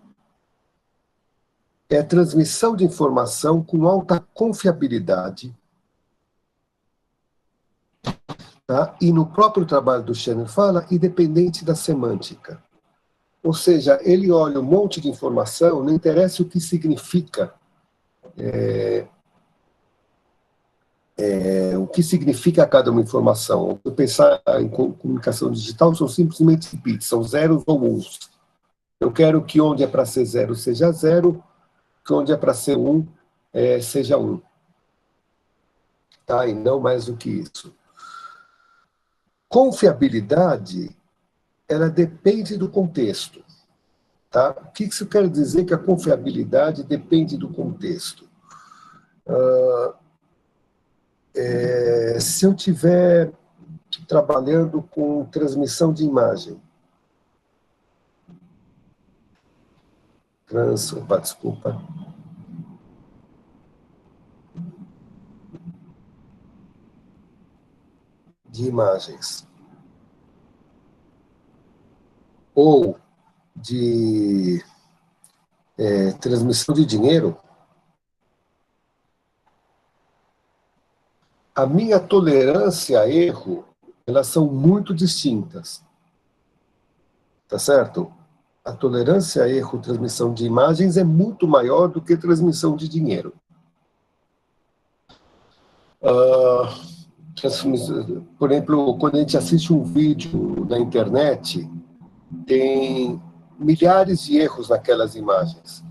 é a transmissão de informação com alta confiabilidade. Tá? E no próprio trabalho do Shannon fala, independente da semântica. Ou seja, ele olha um monte de informação, não interessa o que significa, o que significa cada uma informação. Se eu pensar em comunicação digital, são simplesmente bits, são zeros ou uns. Eu quero que onde é para ser zero seja zero, que onde é para ser um seja um. Tá? E não mais do que isso. Confiabilidade, ela depende do contexto. Tá? O que isso quer dizer que a confiabilidade depende do contexto? Se eu estiver trabalhando com transmissão de imagem, desculpa. De imagens. Ou de transmissão de dinheiro, a minha tolerância a erro, elas são muito distintas. Tá certo? A tolerância a erro transmissão de imagens é muito maior do que transmissão de dinheiro. Por exemplo, quando a gente assiste um vídeo na internet, tem milhares de erros naquelas imagens,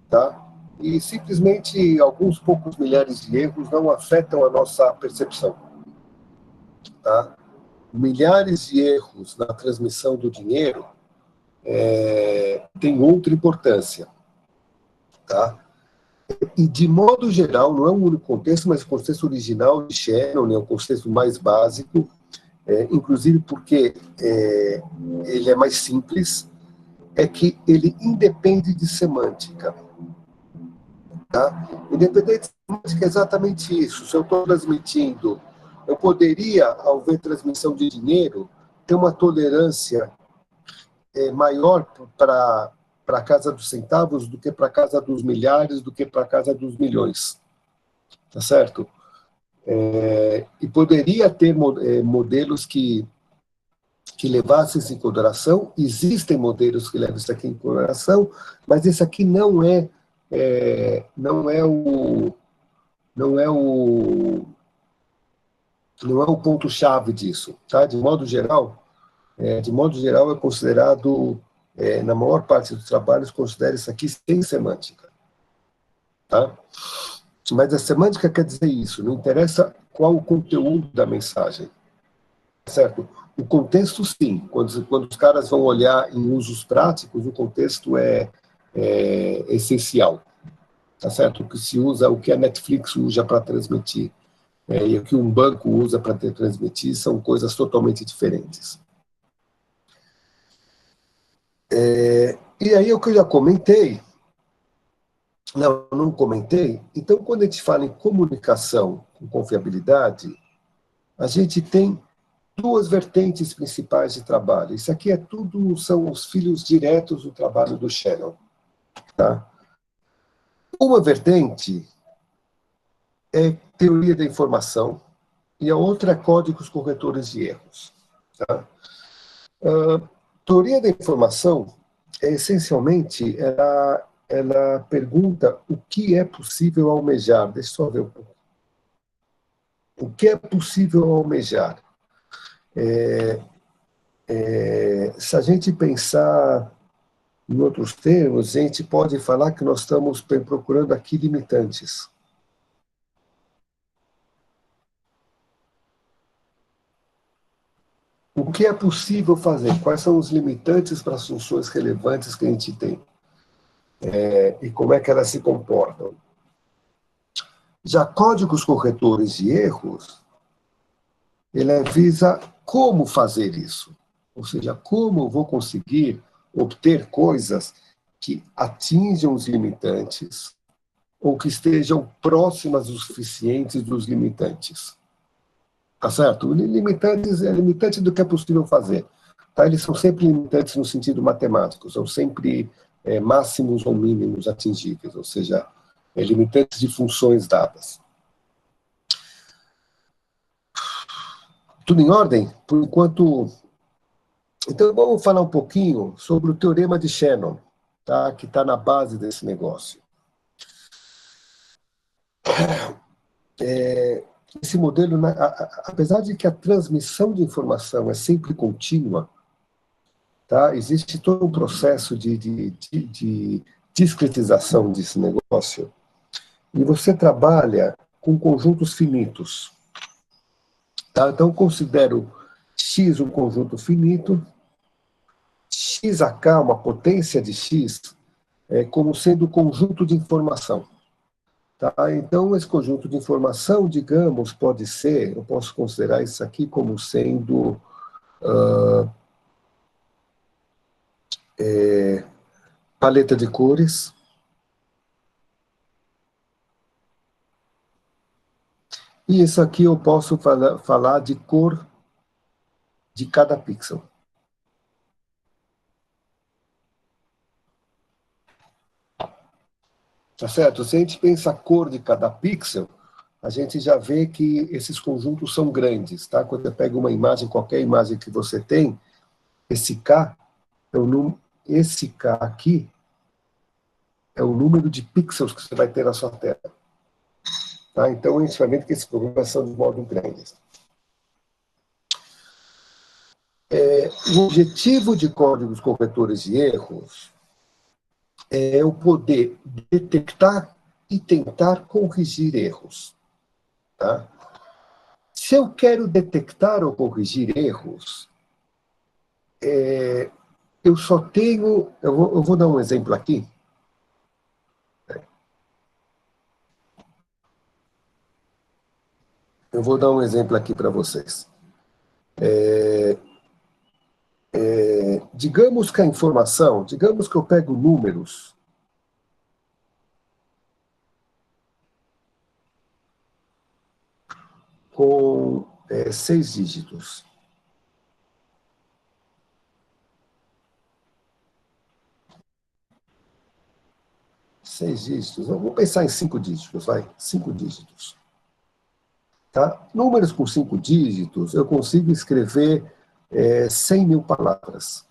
tá? E simplesmente alguns poucos milhares de erros não afetam a nossa percepção, tá? Milhares de erros na transmissão do dinheiro tem outra importância, tá? E, de modo geral, não é um único contexto, mas o contexto original de Shannon, é o contexto mais básico, inclusive porque ele é mais simples, é que ele independe de semântica. Tá? Independente de semântica é exatamente isso. Se eu estou transmitindo, eu poderia, ao ver transmissão de dinheiro, ter uma tolerância maior para a casa dos centavos do que para a casa dos milhares, do que para a casa dos milhões. Tá certo? E poderia ter modelos que levassem isso em consideração. Existem modelos que levam isso aqui em consideração, mas esse aqui não é o ponto-chave disso. Tá? De modo geral, é considerado, na maior parte dos trabalhos, considera isso aqui sem semântica. Tá? Mas a semântica quer dizer isso, não interessa qual o conteúdo da mensagem. Certo? O contexto, sim. Quando os caras vão olhar em usos práticos, o contexto é essencial. Tá certo? O que se usa, o que a Netflix usa para transmitir e o que um banco usa para transmitir são coisas totalmente diferentes. E aí o que eu já comentei, não comentei, então quando a gente fala em comunicação com confiabilidade, a gente tem duas vertentes principais de trabalho. Isso aqui são os filhos diretos do trabalho do Shannon. Tá? Uma vertente é teoria da informação e a outra é códigos corretores de erros. Tá? Teoria da informação, essencialmente, ela pergunta o que é possível almejar. Deixa eu só ver um pouco. O que é possível almejar? Se a gente pensar em outros termos, a gente pode falar que nós estamos procurando aqui limitantes. o que é possível fazer? Quais são os limitantes para as funções relevantes que a gente tem? E como é que elas se comportam? Já códigos corretores de erros, ele visa como fazer isso. Ou seja, como eu vou conseguir obter coisas que atinjam os limitantes ou que estejam próximas o suficiente dos limitantes. Tá certo? Limitantes é limitante do que é possível fazer. Tá? Eles são sempre limitantes no sentido matemático, são sempre máximos ou mínimos atingíveis, ou seja, limitantes de funções dadas. Tudo em ordem? Por enquanto... Então, vamos falar um pouquinho sobre o Teorema de Shannon, tá? Que está na base desse negócio. Esse modelo, apesar de que a transmissão de informação é sempre contínua, tá? Existe todo um processo de discretização desse negócio, e você trabalha com conjuntos finitos. Tá? Então, considero X um conjunto finito, XK, uma potência de X, como sendo um conjunto de informação. Tá? Então, esse conjunto de informação, digamos, pode ser, eu posso considerar isso aqui como sendo paleta de cores, e isso aqui eu posso falar de cor de cada pixel. Tá certo? Se a gente pensa a cor de cada pixel, a gente já vê que esses conjuntos são grandes. Tá? Quando você pega uma imagem, qualquer imagem que você tem, esse K, esse K aqui é o número de pixels que você vai ter na sua tela. Tá? Então, a gente vai ver que esses problemas são de modo grandes. O objetivo de códigos corretores de erros é eu poder detectar e tentar corrigir erros. Tá? Se eu quero detectar ou corrigir erros, eu só tenho... Eu vou dar um exemplo aqui. Eu vou dar um exemplo aqui para vocês. Digamos que a informação, digamos que eu pego números com 6 dígitos. Seis dígitos, vamos pensar em 5 dígitos, vai, 5 dígitos. Tá? Números com 5 dígitos, eu consigo escrever 100 mil palavras.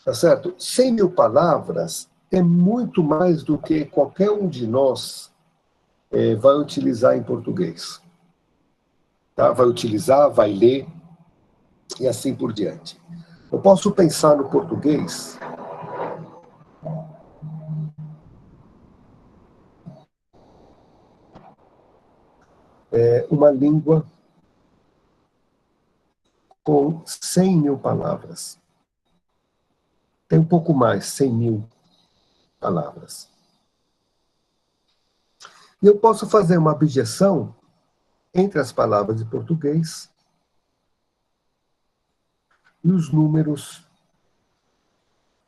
Tá certo? 100 mil palavras é muito mais do que qualquer um de nós vai utilizar em português. Tá? Vai utilizar, vai ler, e assim por diante. Eu posso pensar no português uma língua com 100 mil palavras. Tem um pouco mais, 100 mil palavras. E eu posso fazer uma abjeção entre as palavras de português e os números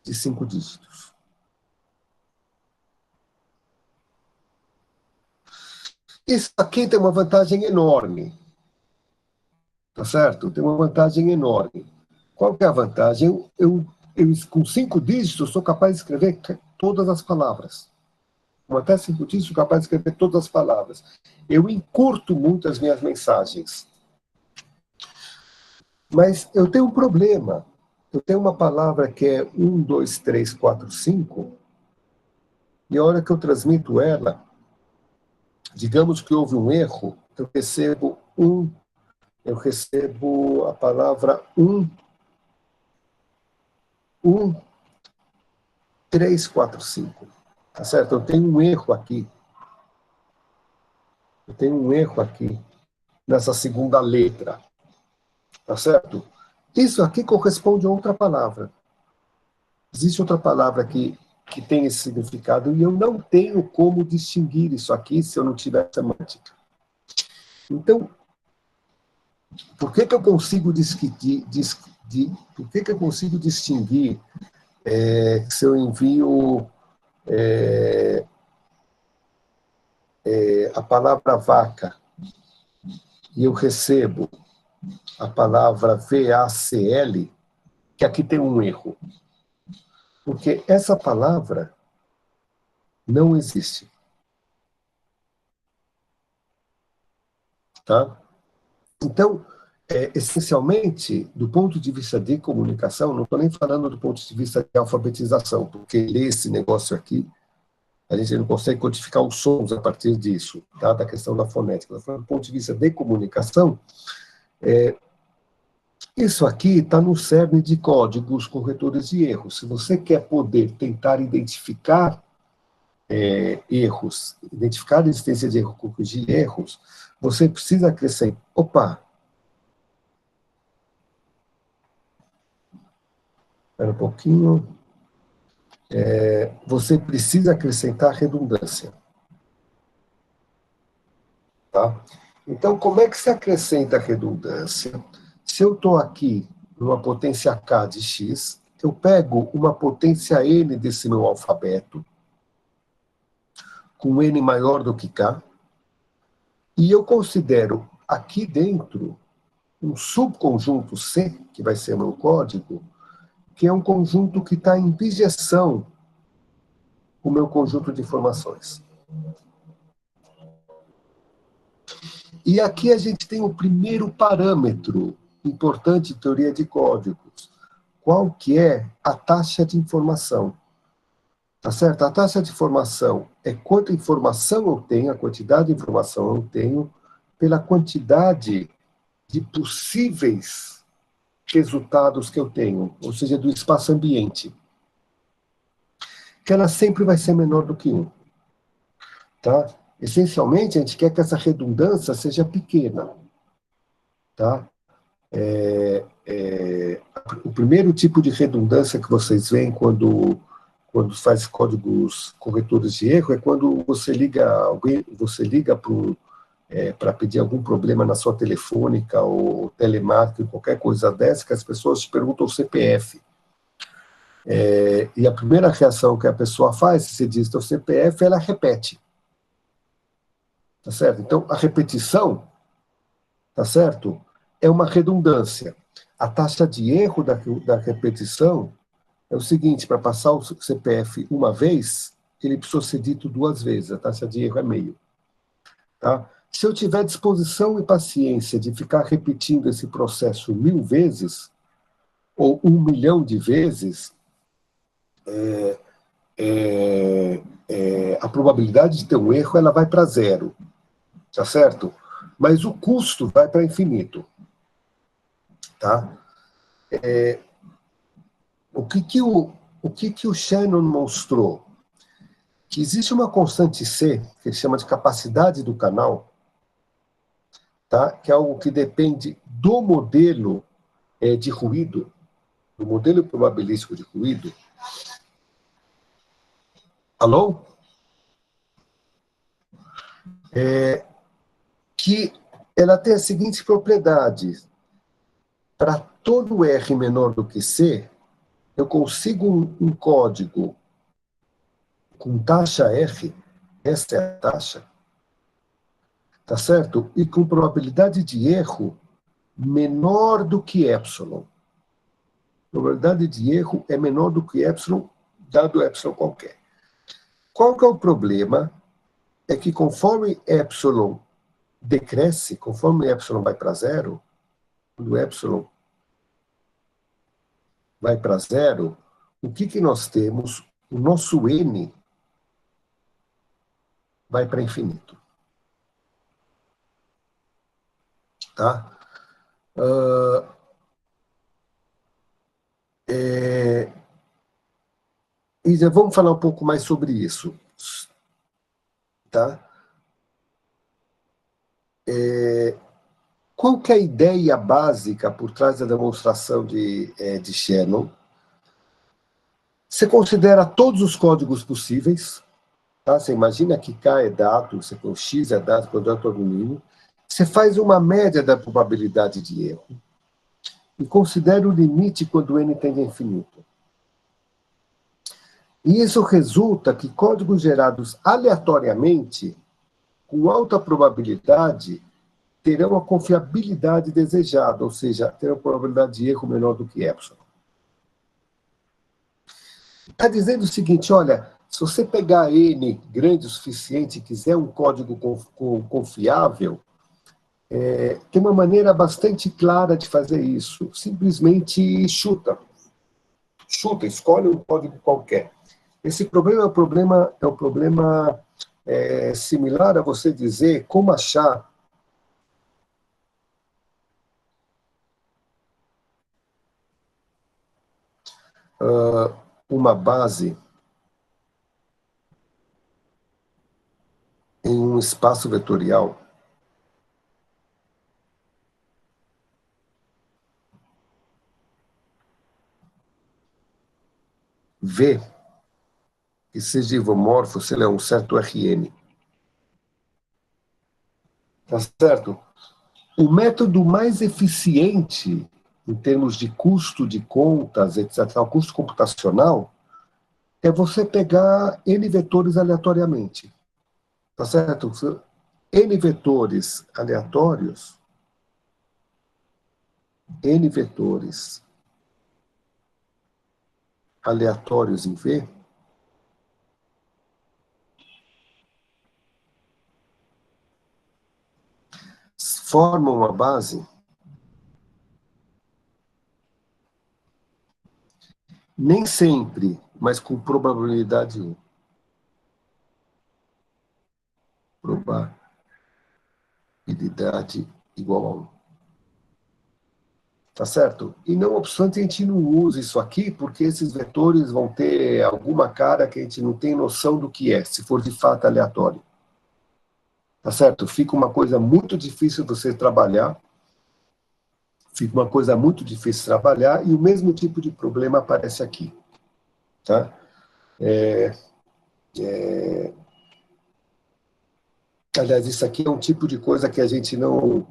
de 5 dígitos. Isso aqui tem uma vantagem enorme. Tá certo? Tem uma vantagem enorme. Qual que é a vantagem? Eu com 5 dígitos, sou capaz de escrever todas as palavras. Com até 5 dígitos, sou capaz de escrever todas as palavras. Eu encurto muito as minhas mensagens. Mas eu tenho um problema. Eu tenho uma palavra que é 1, 2, 3, 4, 5, e a hora que eu transmito ela, digamos que houve um erro, eu recebo a palavra 1, 3, 4, 5. Tá certo? Eu tenho um erro aqui. Eu tenho um erro aqui nessa segunda letra. Tá certo? Isso aqui corresponde a outra palavra. Existe outra palavra que tem esse significado e eu não tenho como distinguir isso aqui se eu não tiver semântica. Então, por que eu consigo distinguir se eu envio a palavra vaca e eu recebo a palavra VACL, que aqui tem um erro? Porque essa palavra não existe. Tá? Então, essencialmente, do ponto de vista de comunicação, não estou nem falando do ponto de vista de alfabetização, porque ler esse negócio aqui, a gente não consegue codificar os sons a partir disso, tá? Da questão da fonética. Estou falando do ponto de vista de comunicação, isso aqui está no cerne de códigos corretores de erros. Se você quer poder tentar identificar erros, identificar a existência de erros, corrigir erros, você precisa acrescentar. Opa! Espera um pouquinho. Você precisa acrescentar redundância. Tá? Então, como é que se acrescenta redundância? Se eu estou aqui numa potência k de x, eu pego uma potência n desse meu alfabeto, com n maior do que k, e eu considero aqui dentro um subconjunto C, que vai ser meu código, que é um conjunto que está em bijeção com o meu conjunto de informações. E aqui a gente tem o primeiro parâmetro importante em teoria de códigos. Qual que é a taxa de informação? Tá certo? A taxa de informação é quanta informação eu tenho, a quantidade de informação eu tenho, pela quantidade de possíveis resultados que eu tenho, ou seja, do espaço ambiente. Que ela sempre vai ser menor do que 1. Tá? Essencialmente, a gente quer que essa redundância seja pequena. Tá? O primeiro tipo de redundância que vocês veem quando faz códigos corretores de erro é quando você liga para pedir algum problema na sua telefônica ou telemarketing, qualquer coisa dessa, que as pessoas te perguntam o CPF. E a primeira reação que a pessoa faz, se você diz o CPF, ela repete. Tá certo? Então, a repetição, tá certo? É uma redundância. A taxa de erro da repetição é o seguinte: para passar o CPF uma vez, ele precisou ser dito 2 vezes, a taxa de erro é meio. Tá? Se eu tiver disposição e paciência de ficar repetindo esse processo 1000 vezes, ou 1 milhão de vezes, a probabilidade de ter um erro ela vai para 0, tá certo? Mas o custo vai para infinito. Tá? O que o Shannon mostrou? Que existe uma constante C, que ele chama de capacidade do canal, tá? Que é algo que depende do modelo de ruído, do modelo probabilístico de ruído. Alô? Que ela tem a seguinte propriedade: para todo R menor do que C, eu consigo um código com taxa R, essa é a taxa, tá certo? E com probabilidade de erro menor do que epsilon. A probabilidade de erro é menor do que epsilon, dado epsilon qualquer. Qual que é o problema? É que conforme epsilon decresce, conforme epsilon vai para 0, quando epsilon vai para 0, o que nós temos? O nosso n vai para infinito. Tá? E já vamos falar um pouco mais sobre isso. Tá? Qual que é a ideia básica por trás da demonstração de Shannon? Você considera todos os códigos possíveis, tá? Você imagina que K é dado, você põe X é dado, quadrado ao mínimo. Você faz uma média da probabilidade de erro e considera o limite quando N tende a infinito. E isso resulta que códigos gerados aleatoriamente, com alta probabilidade, terão a confiabilidade desejada, ou seja, terão probabilidade de erro menor do que epsilon. Está dizendo o seguinte, olha, se você pegar N grande o suficiente e quiser um código confiável, tem uma maneira bastante clara de fazer isso. Simplesmente chuta. Chuta, escolhe um código qualquer. Esse problema é um problema similar a você dizer como achar uma base em um espaço vetorial. V, que seja isomorfo se ele é um certo Rn. Tá certo? O método mais eficiente em termos de custo de contas, etc., o custo computacional, é você pegar N vetores aleatoriamente. Tá certo? N vetores aleatórios, N vetores aleatórios em V, formam uma base nem sempre, mas com probabilidade 1. Probabilidade igual a 1. Tá certo? E não obstante, a gente não usa isso aqui, porque esses vetores vão ter alguma cara que a gente não tem noção do que é, se for de fato aleatório. Tá certo? Fica uma coisa muito difícil você trabalhar, e o mesmo tipo de problema aparece aqui. Tá? Aliás, isso aqui é um tipo de coisa que a gente não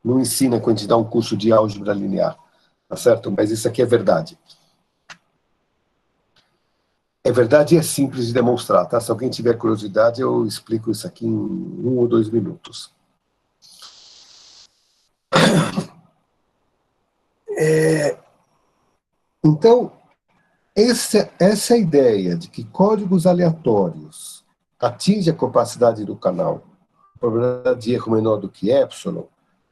ensina quando a gente dá um curso de álgebra linear. Tá certo? Mas isso aqui é verdade. É verdade e é simples de demonstrar, tá? Se alguém tiver curiosidade, eu explico isso aqui em 1 ou 2 minutos. Então, essa ideia de que códigos aleatórios atingem a capacidade do canal, a probabilidade de erro menor do que epsilon,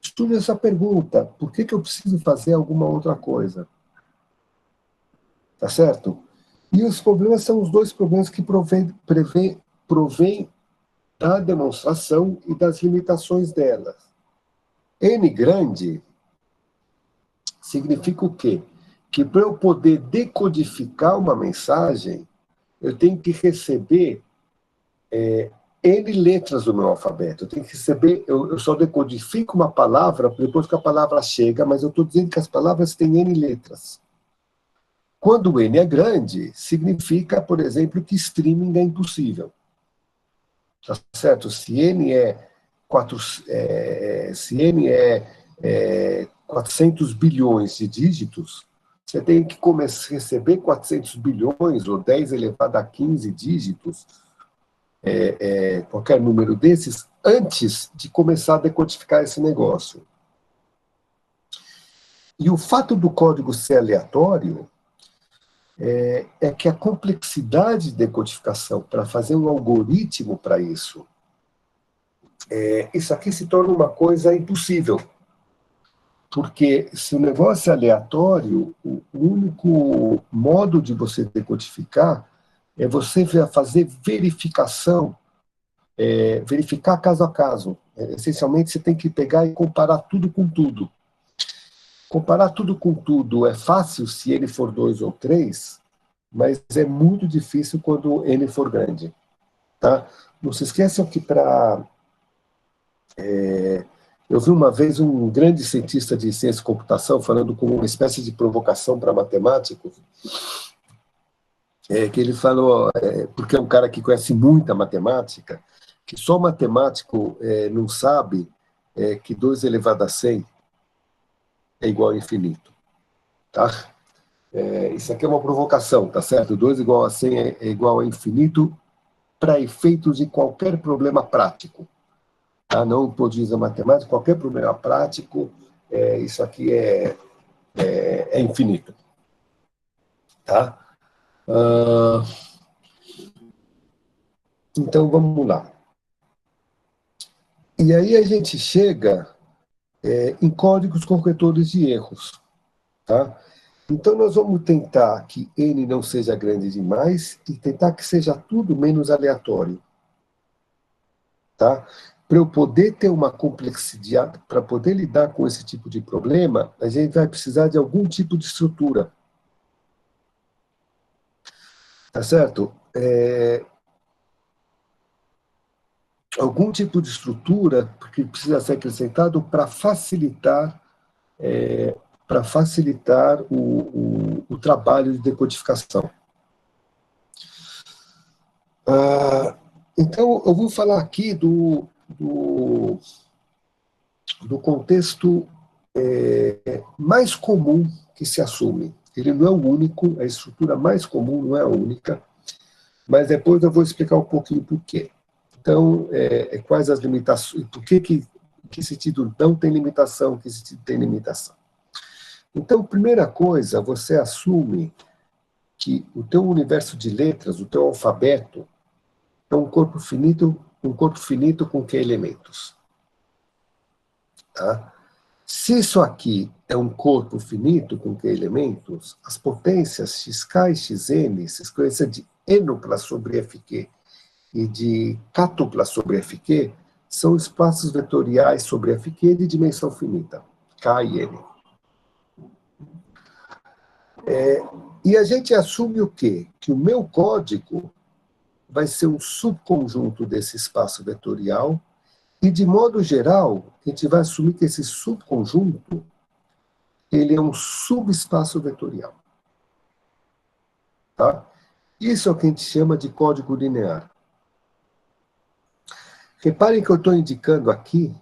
estude essa pergunta, por que eu preciso fazer alguma outra coisa? Tá certo? E os problemas são os dois problemas que provém da demonstração e das limitações delas. N grande significa o quê? Que para eu poder decodificar uma mensagem, eu tenho que receber N letras do meu alfabeto. Eu tenho que receber, eu só decodifico uma palavra depois que a palavra chega, mas eu estou dizendo que as palavras têm N letras. Quando o N é grande, significa, por exemplo, que streaming é impossível. Tá certo? Se N é 400 bilhões de dígitos, você tem que receber 400 bilhões ou 10 elevado a 15 dígitos, qualquer número desses, antes de começar a decodificar esse negócio. E o fato do código ser aleatório é que a complexidade de decodificação para fazer um algoritmo para isso, isso aqui se torna uma coisa impossível. Porque se o negócio é aleatório, o único modo de você decodificar é você fazer verificação, verificar caso a caso. Essencialmente, você tem que pegar e comparar tudo com tudo. Comparar tudo com tudo é fácil se ele for 2 ou 3, mas é muito difícil quando N for grande. Tá? Não se esqueçam que eu vi uma vez um grande cientista de ciência e computação falando como uma espécie de provocação para matemáticos, que ele falou, porque é um cara que conhece muita matemática, que só matemático não sabe que 2 elevado a 100 é igual a infinito. Tá? Isso aqui é uma provocação, tá certo? 2 igual a 100 é igual a infinito para efeitos de qualquer problema prático. Tá? Não do ponto de vista matemático, qualquer problema prático, isso aqui é infinito. Tá? Então, vamos lá. E aí a gente chega em códigos corretores de erros. Tá? Então, nós vamos tentar que N não seja grande demais e tentar que seja tudo menos aleatório. Tá? Para eu poder ter uma complexidade, para poder lidar com esse tipo de problema, a gente vai precisar de algum tipo de estrutura. Tá certo? Algum tipo de estrutura que precisa ser acrescentado para facilitar o trabalho de decodificação. Então, eu vou falar aqui do contexto mais comum que se assume. Ele não é o único, a estrutura mais comum não é a única, mas depois eu vou explicar um pouquinho por quê. Então, quais as limitações, por que sentido não tem limitação, que sentido tem limitação. Então, primeira coisa, você assume que o teu universo de letras, o teu alfabeto, é um corpo finito com que elementos. Tá? Se isso aqui é um corpo finito com que elementos, as potências xk e xn, essa coisa de ênupla sobre Fq e de cátupla sobre Fq, são espaços vetoriais sobre Fq de dimensão finita, K e N. E a gente assume o quê? Que o meu código vai ser um subconjunto desse espaço vetorial e, de modo geral, a gente vai assumir que esse subconjunto ele é um subespaço vetorial. Tá? Isso é o que a gente chama de código linear. Reparem que eu estou indicando aqui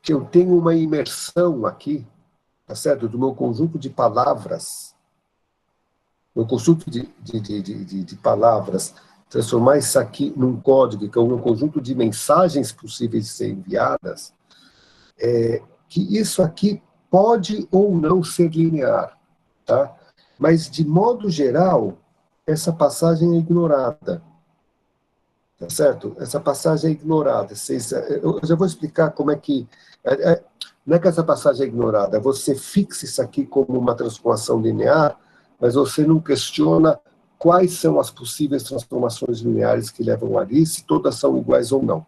que eu tenho uma imersão aqui, tá certo? Do meu conjunto de palavras, meu conjunto de palavras, transformar isso aqui num código, que é um conjunto de mensagens possíveis de ser enviadas, que isso aqui pode ou não ser linear, tá? Mas, de modo geral, essa passagem é ignorada. Tá certo? Essa passagem é ignorada. Eu já vou explicar como é que... Não é que essa passagem é ignorada, você fixa isso aqui como uma transformação linear, mas você não questiona quais são as possíveis transformações lineares que levam ali, se todas são iguais ou não.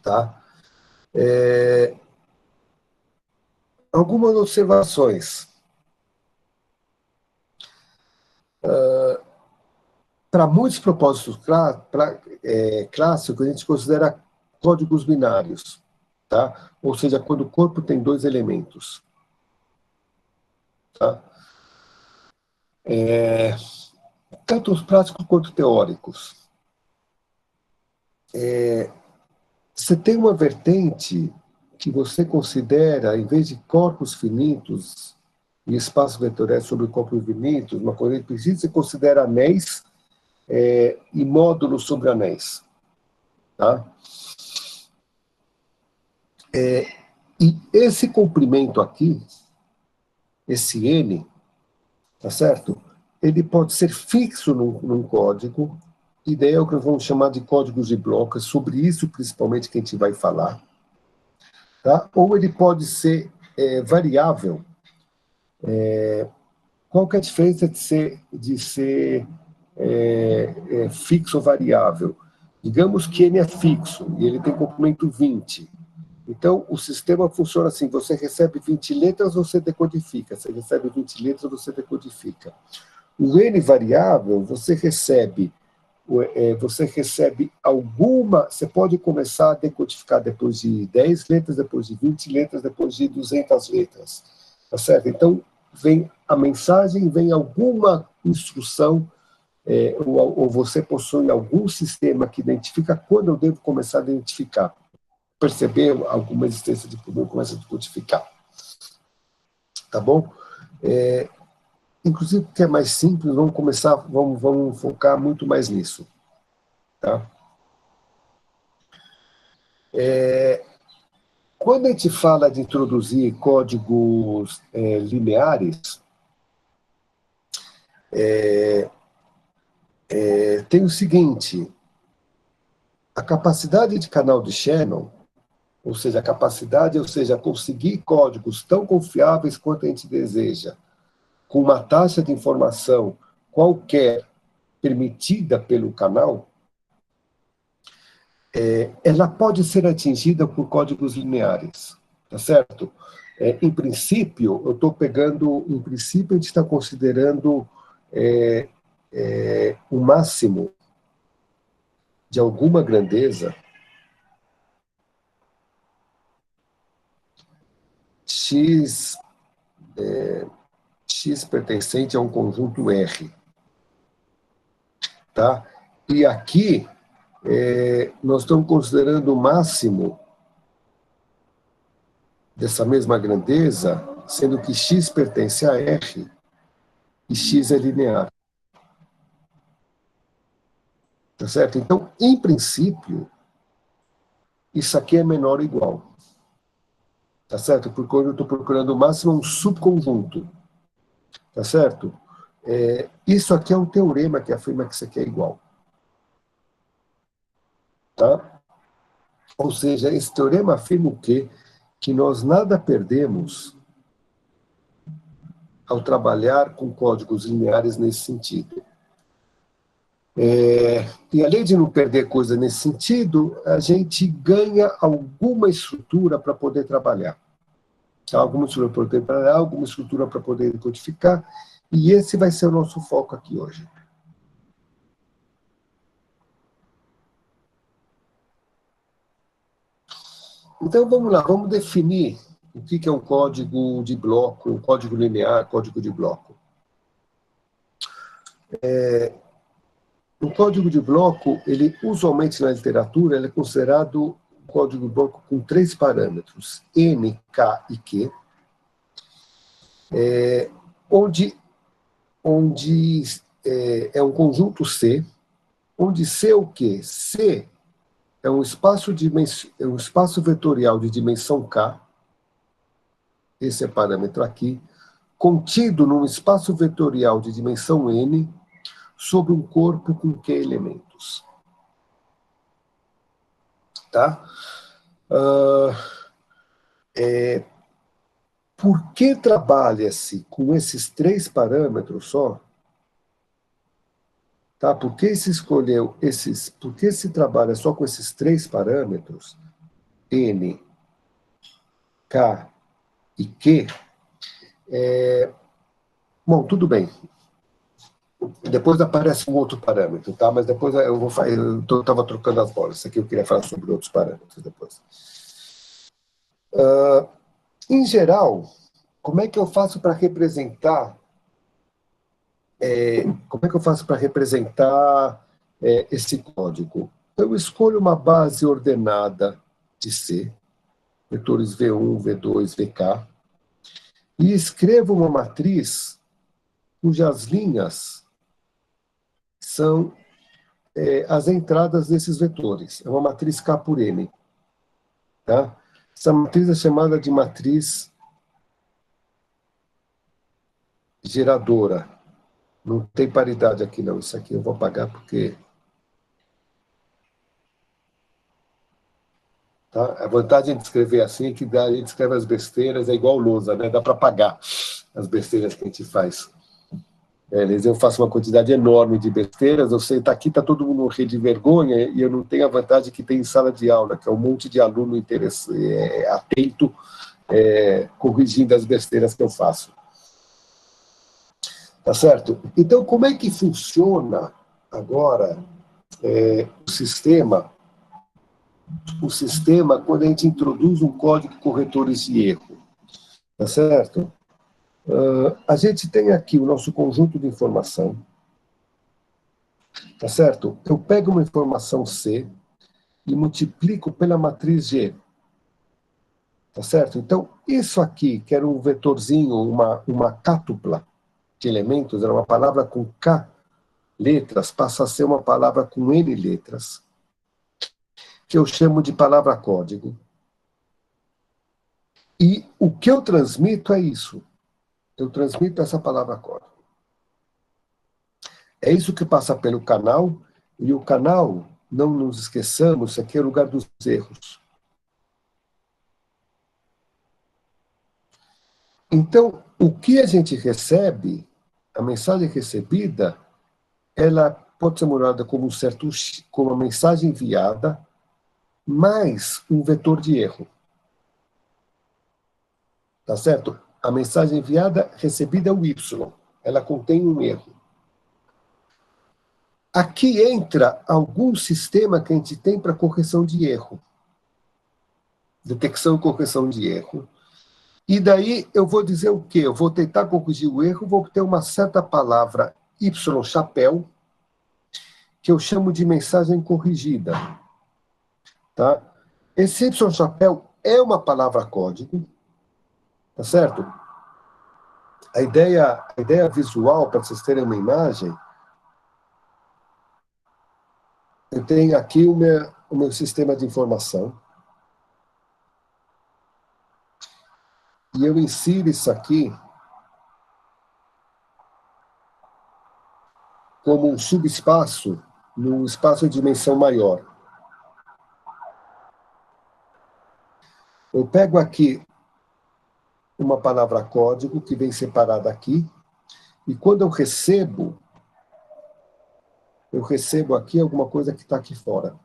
Tá? Algumas observações. Para muitos propósitos clássicos, a gente considera códigos binários, tá? Ou seja, quando o corpo tem 2 elementos. Tá? Tanto os práticos quanto teóricos. Você tem uma vertente que você considera, em vez de corpos finitos e espaços vetoriais sobre corpos finitos, uma coisa que precisa, você considera anéis e módulos sobre anéis. Tá? E esse comprimento aqui, esse N, tá certo? Ele pode ser fixo num código, e daí é o que nós vamos chamar de códigos de blocos, sobre isso principalmente que a gente vai falar. Tá? Ou ele pode ser variável. Qual que é a diferença de ser fixo ou variável? Digamos que N é fixo, e ele tem comprimento 20. Então, o sistema funciona assim, você recebe 20 letras, você decodifica. Você recebe 20 letras, você decodifica. O N variável, você recebe alguma, você pode começar a decodificar depois de 10 letras, depois de 20 letras, depois de 200 letras, tá certo? Então, vem a mensagem, vem alguma instrução, ou você possui algum sistema que identifica quando eu devo começar a identificar, perceber alguma existência de problema, começa a decodificar, tá bom? Inclusive, porque é mais simples, vamos focar muito mais nisso. Tá? Quando a gente fala de introduzir códigos lineares, tem o seguinte, a capacidade de canal de Shannon, ou seja, conseguir códigos tão confiáveis quanto a gente deseja, com uma taxa de informação qualquer permitida pelo canal, ela pode ser atingida por códigos lineares, tá certo? Em princípio, a gente está considerando o máximo de alguma grandeza x pertencente a um conjunto R. Tá? E aqui, nós estamos considerando o máximo dessa mesma grandeza, sendo que x pertence a R e x é linear. Tá certo? Então, em princípio, isso aqui é menor ou igual. Tá certo? Porque quando eu estou procurando o máximo, é um subconjunto. Tá certo? Isso aqui é um teorema que afirma que isso aqui é igual. Tá? Ou seja, esse teorema afirma o quê? Que nós nada perdemos ao trabalhar com códigos lineares nesse sentido. E além de não perder coisa nesse sentido, a gente ganha alguma estrutura para poder trabalhar. Alguma estrutura para poder trabalhar, alguma estrutura para poder codificar, e esse vai ser o nosso foco aqui hoje. Então vamos lá, vamos definir o que é um código de bloco, um código linear, código de bloco. O código de bloco, ele usualmente na literatura, ele é considerado um código de bloco com 3 parâmetros, N, K e Q, onde é um conjunto C, onde C é o quê? C é um espaço vetorial de dimensão K, esse é o parâmetro aqui, contido num espaço vetorial de dimensão N, sobre um corpo com Q elementos. Tá? Por que trabalha-se com esses 3 parâmetros só? Tá? Por que se trabalha só com esses 3 parâmetros, N, K e Q? Bom, tudo bem. Depois aparece um outro parâmetro, tá? Mas depois eu estava trocando as bolas. Isso aqui eu queria falar sobre outros parâmetros depois. Em geral, como é que eu faço para representar esse código? Eu escolho uma base ordenada de C, vetores V1, V2, VK, e escrevo uma matriz cujas linhas são as entradas desses vetores. É uma matriz K por N. Tá? Essa matriz é chamada de matriz geradora. Não tem paridade aqui, não. Isso aqui eu vou apagar porque... Tá? A vantagem de escrever assim é que a gente escreve as besteiras, é igual lousa, né? Dá para apagar as besteiras que a gente faz. Eu faço uma quantidade enorme de besteiras, eu sei, aqui está todo mundo morrendo de vergonha, e eu não tenho a vantagem que tem em sala de aula, que é um monte de aluno atento, corrigindo as besteiras que eu faço. Tá certo? Então, como é que funciona agora o sistema quando a gente introduz um código de corretores de erro? Tá certo? A gente tem aqui o nosso conjunto de informação. Tá certo? Eu pego uma informação C e multiplico pela matriz G. Tá certo? Então, isso aqui, que era um vetorzinho, uma cátupla de elementos, era uma palavra com K letras, passa a ser uma palavra com N letras, que eu chamo de palavra-código. E o que eu transmito é isso. Eu transmito essa palavra-código. É isso que passa pelo canal, e o canal, não nos esqueçamos, isso aqui é o lugar dos erros. Então, o que a gente recebe, a mensagem recebida, ela pode ser morada como como uma mensagem enviada, mais um vetor de erro. Tá certo? A mensagem enviada, recebida é o Y. Ela contém um erro. Aqui entra algum sistema que a gente tem para correção de erro. Detecção e correção de erro. E daí eu vou dizer o quê? Eu vou tentar corrigir o erro, vou ter uma certa palavra Y chapéu, que eu chamo de mensagem corrigida. Tá? Esse Y chapéu é uma palavra código, tá certo? A ideia visual, para vocês terem uma imagem, eu tenho aqui o meu sistema de informação, e eu insiro isso aqui como um subespaço num espaço de dimensão maior. Eu pego aqui uma palavra código que vem separada aqui, e quando eu recebo aqui alguma coisa que está aqui fora.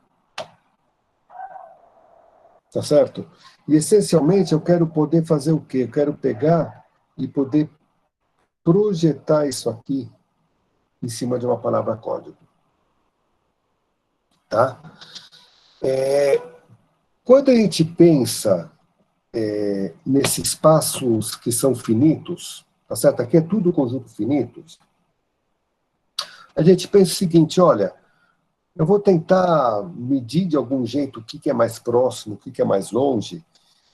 Tá certo? E, essencialmente, eu quero poder fazer o quê? Eu quero pegar e poder projetar isso aqui em cima de uma palavra código. Tá? Quando a gente pensa nesses espaços que são finitos, tá certo? Aqui é tudo conjunto finitos. A gente pensa o seguinte, olha, eu vou tentar medir de algum jeito o que é mais próximo, o que é mais longe,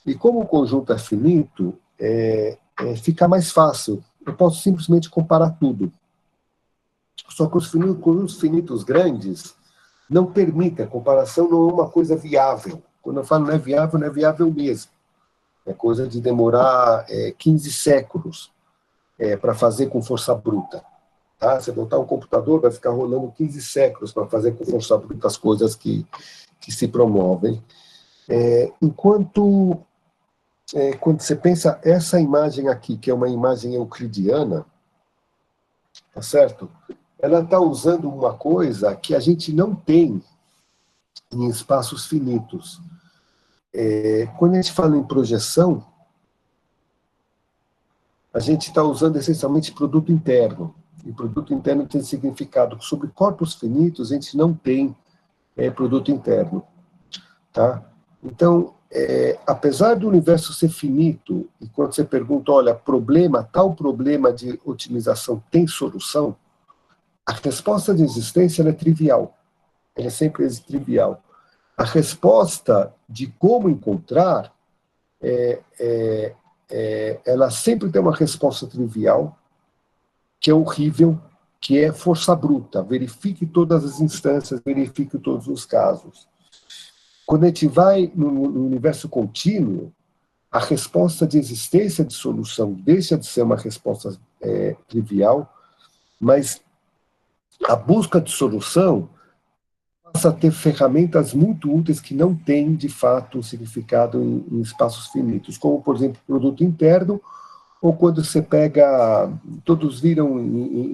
e como o conjunto é finito, fica mais fácil. Eu posso simplesmente comparar tudo. Só que os conjuntos finitos grandes não permitem, a comparação não é uma coisa viável. Quando eu falo não é viável mesmo. É coisa de demorar 15 séculos para fazer com força bruta. Tá? Você botar um computador, vai ficar rolando 15 séculos para fazer com força bruta as coisas que se promovem. Enquanto, quando você pensa essa imagem aqui, que é uma imagem euclidiana, tá certo? Ela está usando uma coisa que a gente não tem em espaços finitos. Quando a gente fala em projeção, a gente está usando essencialmente produto interno. E produto interno tem significado que sobre corpos finitos a gente não tem produto interno. Tá? Então, apesar do universo ser finito, e quando você pergunta, olha, tal problema de otimização tem solução, a resposta de existência ela é trivial. Ela é sempre trivial. A resposta de como encontrar, ela sempre tem uma resposta trivial, que é horrível, que é força bruta. Verifique todas as instâncias, verifique todos os casos. Quando a gente vai no universo contínuo, a resposta de existência de solução deixa de ser uma resposta trivial, mas a busca de solução passa a ter ferramentas muito úteis que não têm, de fato, um significado em espaços finitos, como, por exemplo, produto interno, ou quando você pega, todos viram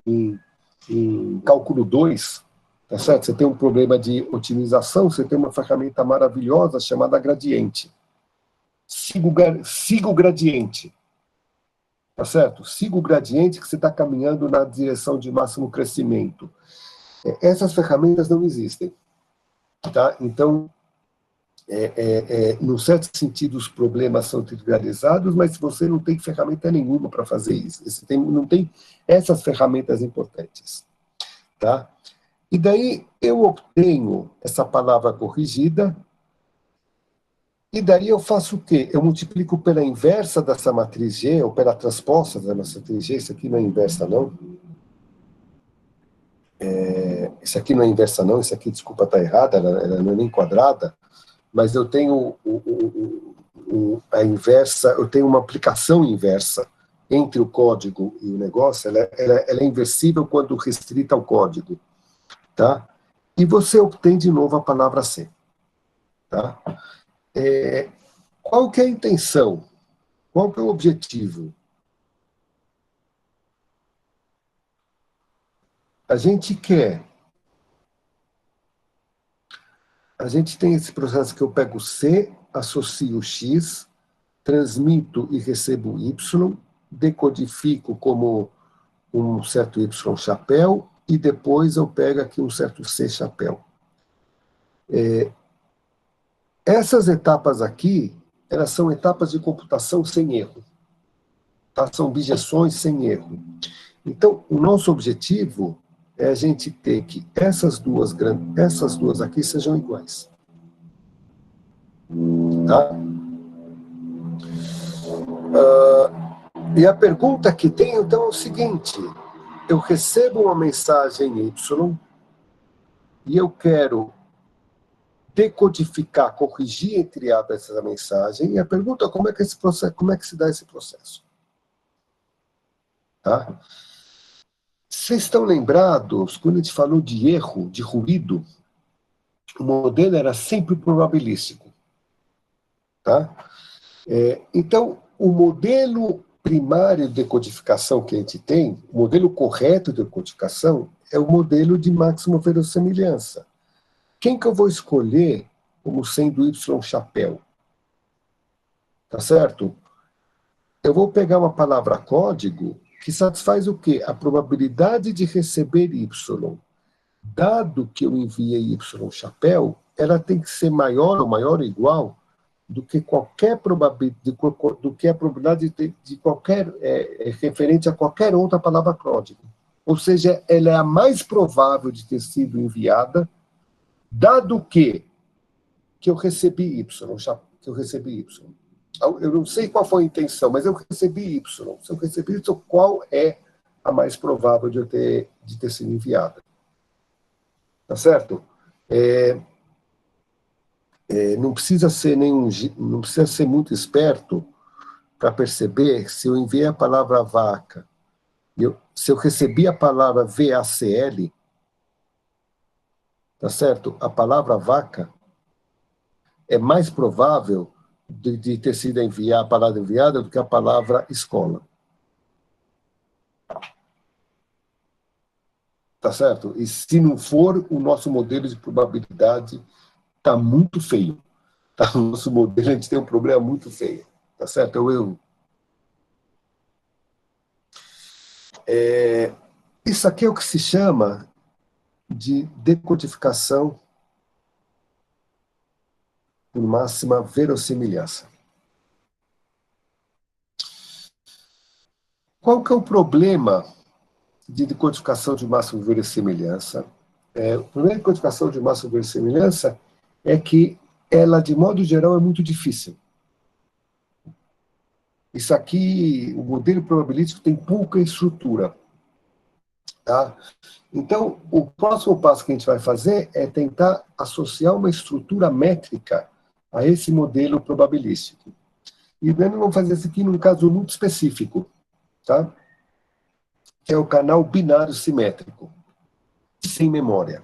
em cálculo 2, tá certo? Você tem um problema de otimização, você tem uma ferramenta maravilhosa chamada gradiente. Siga o gradiente. Tá certo? Siga o gradiente que você está caminhando na direção de máximo crescimento. Essas ferramentas não existem. Tá? Então, num certo sentido, os problemas são trivializados, mas você não tem ferramenta nenhuma para fazer isso. Você não tem essas ferramentas importantes. Tá? E daí eu obtenho essa palavra corrigida, e daí eu faço o quê? Eu multiplico pela inversa dessa matriz G, ou pela transposta da matriz G. Isso aqui não é inversa, não. Isso aqui não é inversa, não. Isso aqui, desculpa, está errada, ela não é nem quadrada. Mas eu tenho a inversa, eu tenho uma aplicação inversa entre o código e o negócio. Ela é inversível quando restrita ao código. Tá? E você obtém de novo a palavra C. Tá? Qual que é a intenção? Qual que é o objetivo? A gente tem esse processo que eu pego C, associo X, transmito e recebo Y, decodifico como um certo Y chapéu, e depois eu pego aqui um certo C chapéu. Essas etapas aqui, elas são etapas de computação sem erro. Tá? São objeções sem erro. Então, o nosso objetivo é a gente ter que essas duas aqui sejam iguais. Tá? E a pergunta que tem, então, é o seguinte: eu recebo uma mensagem Y e eu quero decodificar, corrigir, entre aspas, essa mensagem, e a pergunta é como é que se dá esse processo? Tá? Vocês estão lembrados, quando a gente falou de erro, de ruído, o modelo era sempre probabilístico. Tá? Então, o modelo primário de decodificação que a gente tem, o modelo correto de decodificação, é o modelo de máxima verossimilhança. Quem que eu vou escolher como sendo Y chapéu? Tá certo? Eu vou pegar uma palavra código que satisfaz o quê? A probabilidade de receber Y. Dado que eu enviei Y chapéu, ela tem que ser maior ou igual do que qualquer probabilidade, do que a probabilidade de qualquer referente a qualquer outra palavra código. Ou seja, ela é a mais provável de ter sido enviada, dado que eu recebi Y, Eu não sei qual foi a intenção, mas eu recebi Y. Se eu recebi Y, qual é a mais provável de ter sido enviada? Tá certo? Não precisa ser muito esperto para perceber se eu enviei a palavra vaca, se eu recebi a palavra VACL, tá certo? A palavra vaca é mais provável de ter sido a palavra enviada do que a palavra escola. Tá certo? E se não for, o nosso modelo de probabilidade está muito feio. Tá? O nosso modelo, a gente tem um problema muito feio. Tá certo? Isso aqui é o que se chama de decodificação por máxima verossimilhança. Qual que é o problema de decodificação de máxima verossimilhança? O problema de decodificação de máxima verossimilhança é que ela, de modo geral, é muito difícil. Isso aqui, o modelo probabilístico tem pouca estrutura. Tá? Então, o próximo passo que a gente vai fazer é tentar associar uma estrutura métrica a esse modelo probabilístico. E nós vamos fazer isso aqui num caso muito específico, tá? Que é o canal binário simétrico, sem memória.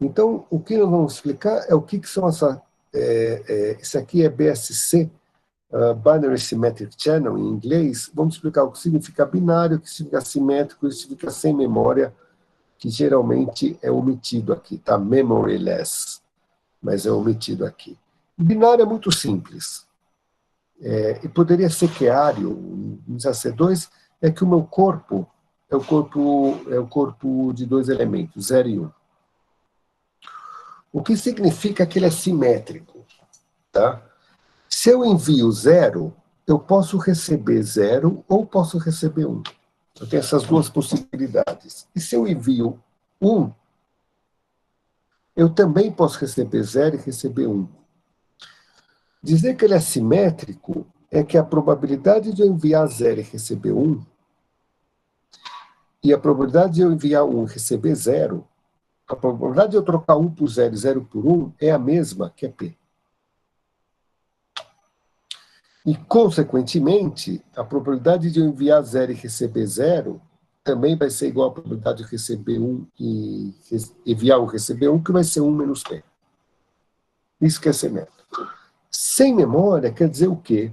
Então, o que nós vamos explicar é o que são isso aqui é BSC, Binary Symmetric Channel, em inglês. Vamos explicar o que significa binário, o que significa simétrico, o que significa sem memória, que geralmente é omitido aqui, tá? Memoryless, mas é omitido aqui. Binário é muito simples. E poderia ser queário, precisa ser 2, é que o meu corpo é o corpo de 2 elementos, 0 e 1. O que significa que ele é simétrico. Tá? Se eu envio 0, eu posso receber 0 ou posso receber 1. Eu tenho essas duas possibilidades. E se eu envio 1, eu também posso receber 0 e receber 1. Dizer que ele é simétrico é que a probabilidade de eu enviar 0 e receber 1 e a probabilidade de eu enviar 1 e receber 0, a probabilidade de eu trocar 1 por 0 e 0 por 1 é a mesma, que é P. E, consequentemente, a probabilidade de eu enviar 0 e receber 0 também vai ser igual à probabilidade de receber 1 e enviar 1 e receber 1, que vai ser 1 menos P. Isso que é simétrico. Sem memória quer dizer o quê?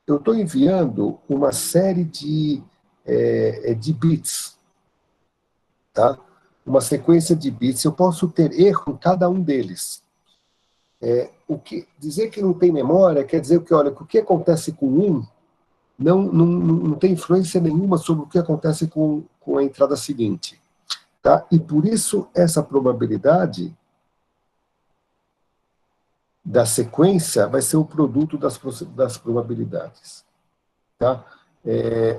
Eu estou enviando uma série de bits, tá? Uma sequência de bits. Eu posso ter erro em cada um deles. Dizer que não tem memória quer dizer que, olha, o que acontece com um não tem influência nenhuma sobre o que acontece com a entrada seguinte. Tá? E por isso essa probabilidade da sequência vai ser o produto das probabilidades. Tá?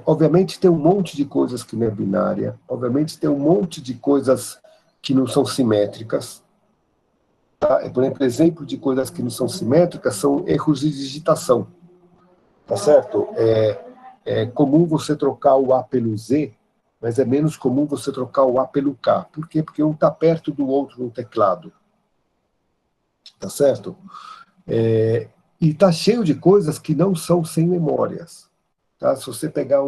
Obviamente tem um monte de coisas que não é binária, obviamente tem um monte de coisas que não são simétricas. Tá? Por exemplo de coisas que não são simétricas são erros de digitação. Tá certo? É comum você trocar o A pelo Z, mas é menos comum você trocar o A pelo K. Por quê? Porque um está perto do outro no teclado. Tá certo? E está cheio de coisas que não são sem memórias. Tá? Se você pegar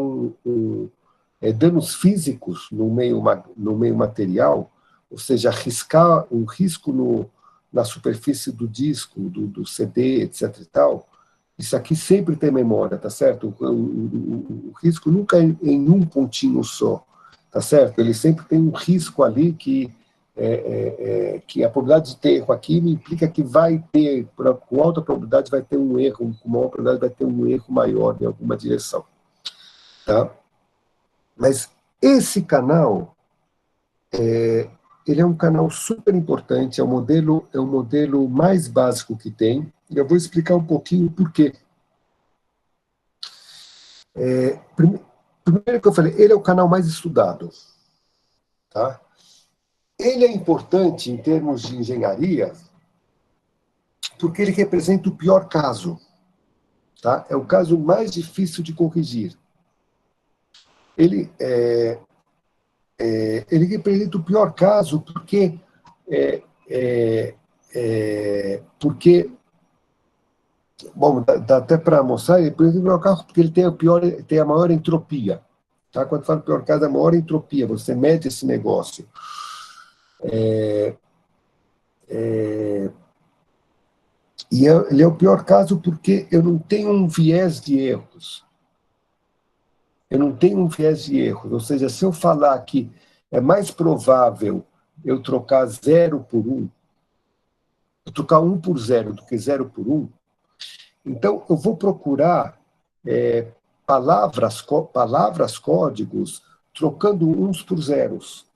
danos físicos no meio material, ou seja, riscar um risco na superfície do disco, do CD, etc. e tal, isso aqui sempre tem memória, tá certo? O risco nunca é em um pontinho só, tá certo? Ele sempre tem um risco ali que a probabilidade de ter erro aqui implica que vai ter, com alta probabilidade vai ter um erro, com maior probabilidade vai ter um erro maior em alguma direção. Tá? Mas esse canal, ele é um canal super importante, é o modelo mais básico que tem, e eu vou explicar um pouquinho por quê. Primeiro que eu falei, ele é o canal mais estudado. Tá? Ele é importante em termos de engenharia porque ele representa o pior caso. Tá? É o caso mais difícil de corrigir. Ele representa o pior caso porque bom, dá até para mostrar, ele representa o pior caso porque ele tem a maior entropia. Tá? Quando fala pior caso, é a maior entropia, você mede esse negócio. E ele é o pior caso porque eu não tenho um viés de erros. Eu não tenho um viés de erros. Ou seja, se eu falar que é mais provável eu trocar 0 por 1, eu trocar 1 por 0 do que 0 por 1, então eu vou procurar palavras, códigos, trocando uns por zeros.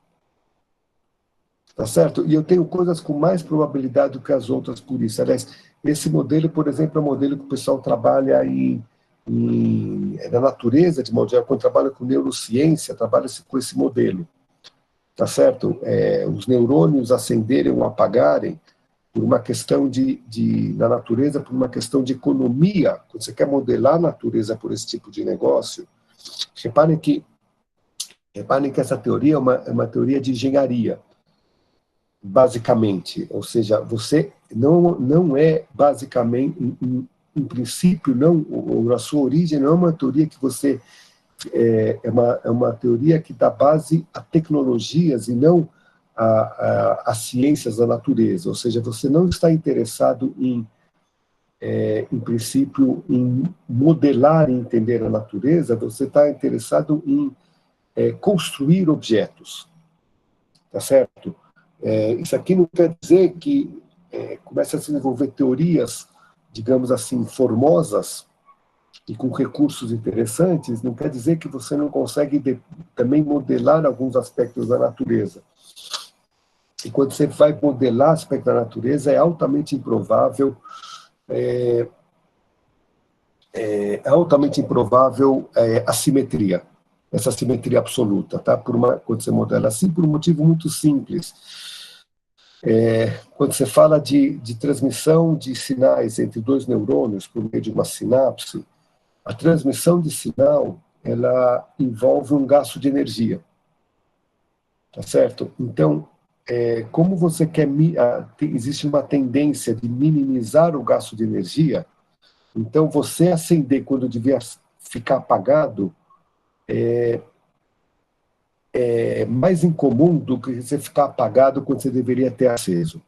Tá certo? E eu tenho coisas com mais probabilidade do que as outras por isso. Aliás, esse modelo, por exemplo, é um modelo que o pessoal trabalha na natureza, de modo geral, quando trabalha com neurociência, trabalha-se com esse modelo. Tá certo? Os neurônios acenderem ou apagarem por uma questão na natureza, por uma questão de economia. Quando você quer modelar a natureza por esse tipo de negócio, reparem que essa teoria é uma teoria de engenharia, basicamente. Ou seja, você não é basicamente, em princípio, não, ou a sua origem não é uma teoria que você é uma teoria que dá base a tecnologias e não a ciências da natureza. Ou seja, você não está interessado em princípio, em modelar e entender a natureza, você está interessado em construir objetos. Tá certo? Isso aqui não quer dizer que começa a se desenvolver teorias, digamos assim, formosas, e com recursos interessantes, não quer dizer que você não consegue também modelar alguns aspectos da natureza. E quando você vai modelar aspectos da natureza, é altamente improvável a simetria, essa simetria absoluta, tá? Quando você modela assim, por um motivo muito simples. Quando você fala de transmissão de sinais entre dois neurônios por meio de uma sinapse, a transmissão de sinal, ela envolve um gasto de energia, tá certo? Então, como você quer... existe uma tendência de minimizar o gasto de energia, então você acender quando devia ficar apagado é mais incomum do que você ficar apagado quando você deveria ter aceso,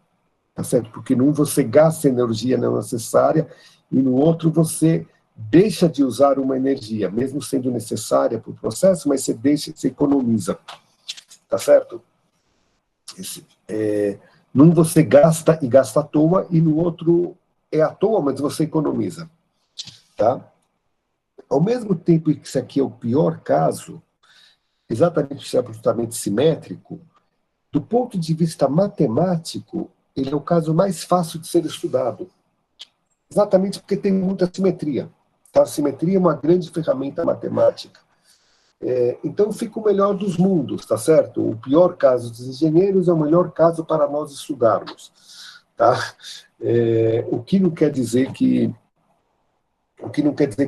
tá certo? Porque num você gasta energia não necessária e no outro você deixa de usar uma energia, mesmo sendo necessária para o processo, mas você economiza, tá certo? Num você gasta e gasta à toa, e no outro é à toa, mas você economiza, tá? Ao mesmo tempo que isso aqui é o pior caso, exatamente por ser absolutamente simétrico, do ponto de vista matemático, ele é o caso mais fácil de ser estudado, exatamente porque tem muita simetria. A simetria é uma grande ferramenta matemática. Então fica o melhor dos mundos, tá certo? O pior caso dos engenheiros é o melhor caso para nós estudarmos, tá? O que não quer dizer que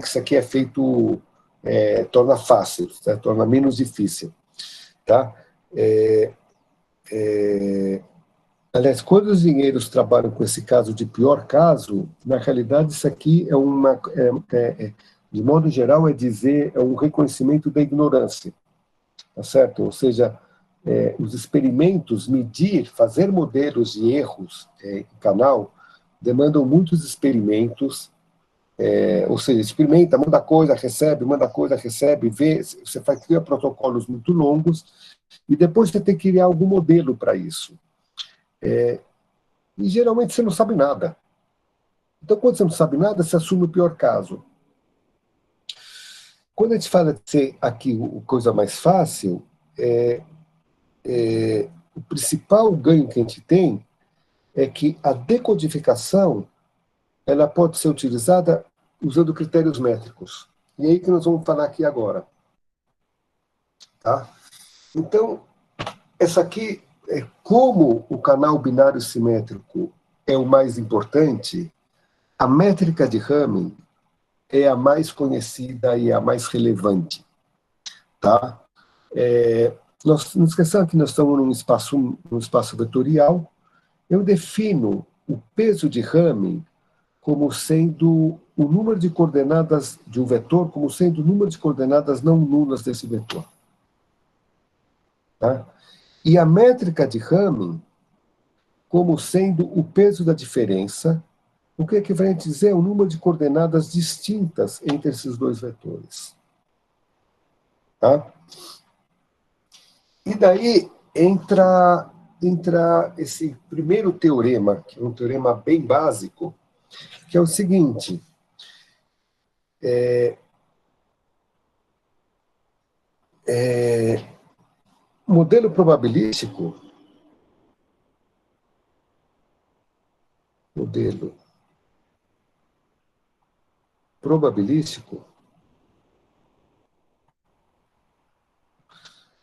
isso aqui é feito, torna fácil, tá? Torna menos difícil, tá? Aliás, quando os engenheiros trabalham com esse caso de pior caso, na realidade isso aqui de modo geral, é um reconhecimento da ignorância, tá certo? Ou seja, os experimentos, fazer modelos de erros em canal, demandam muitos experimentos, ou seja, experimenta, manda coisa, recebe, vê, você cria protocolos muito longos, e depois você tem que criar algum modelo para isso. E geralmente você não sabe nada. Então, quando você não sabe nada, você assume o pior caso. Quando a gente fala de ser aqui a coisa mais fácil, o principal ganho que a gente tem é que a decodificação ela pode ser utilizada usando critérios métricos. E é aí que nós vamos falar aqui agora. Tá? Então, essa aqui como o canal binário simétrico é o mais importante, a métrica de Hamming é a mais conhecida e a mais relevante. Tá? Não esqueçamos que nós estamos num espaço vetorial. Eu defino o peso de Hamming como sendo o número de coordenadas de um vetor, como sendo o número de coordenadas não nulas desse vetor. Tá? E a métrica de Hamming como sendo o peso da diferença, o que vai dizer o número de coordenadas distintas entre esses dois vetores. Tá? E daí entra esse primeiro teorema, que é um teorema bem básico, que é o seguinte: modelo probabilístico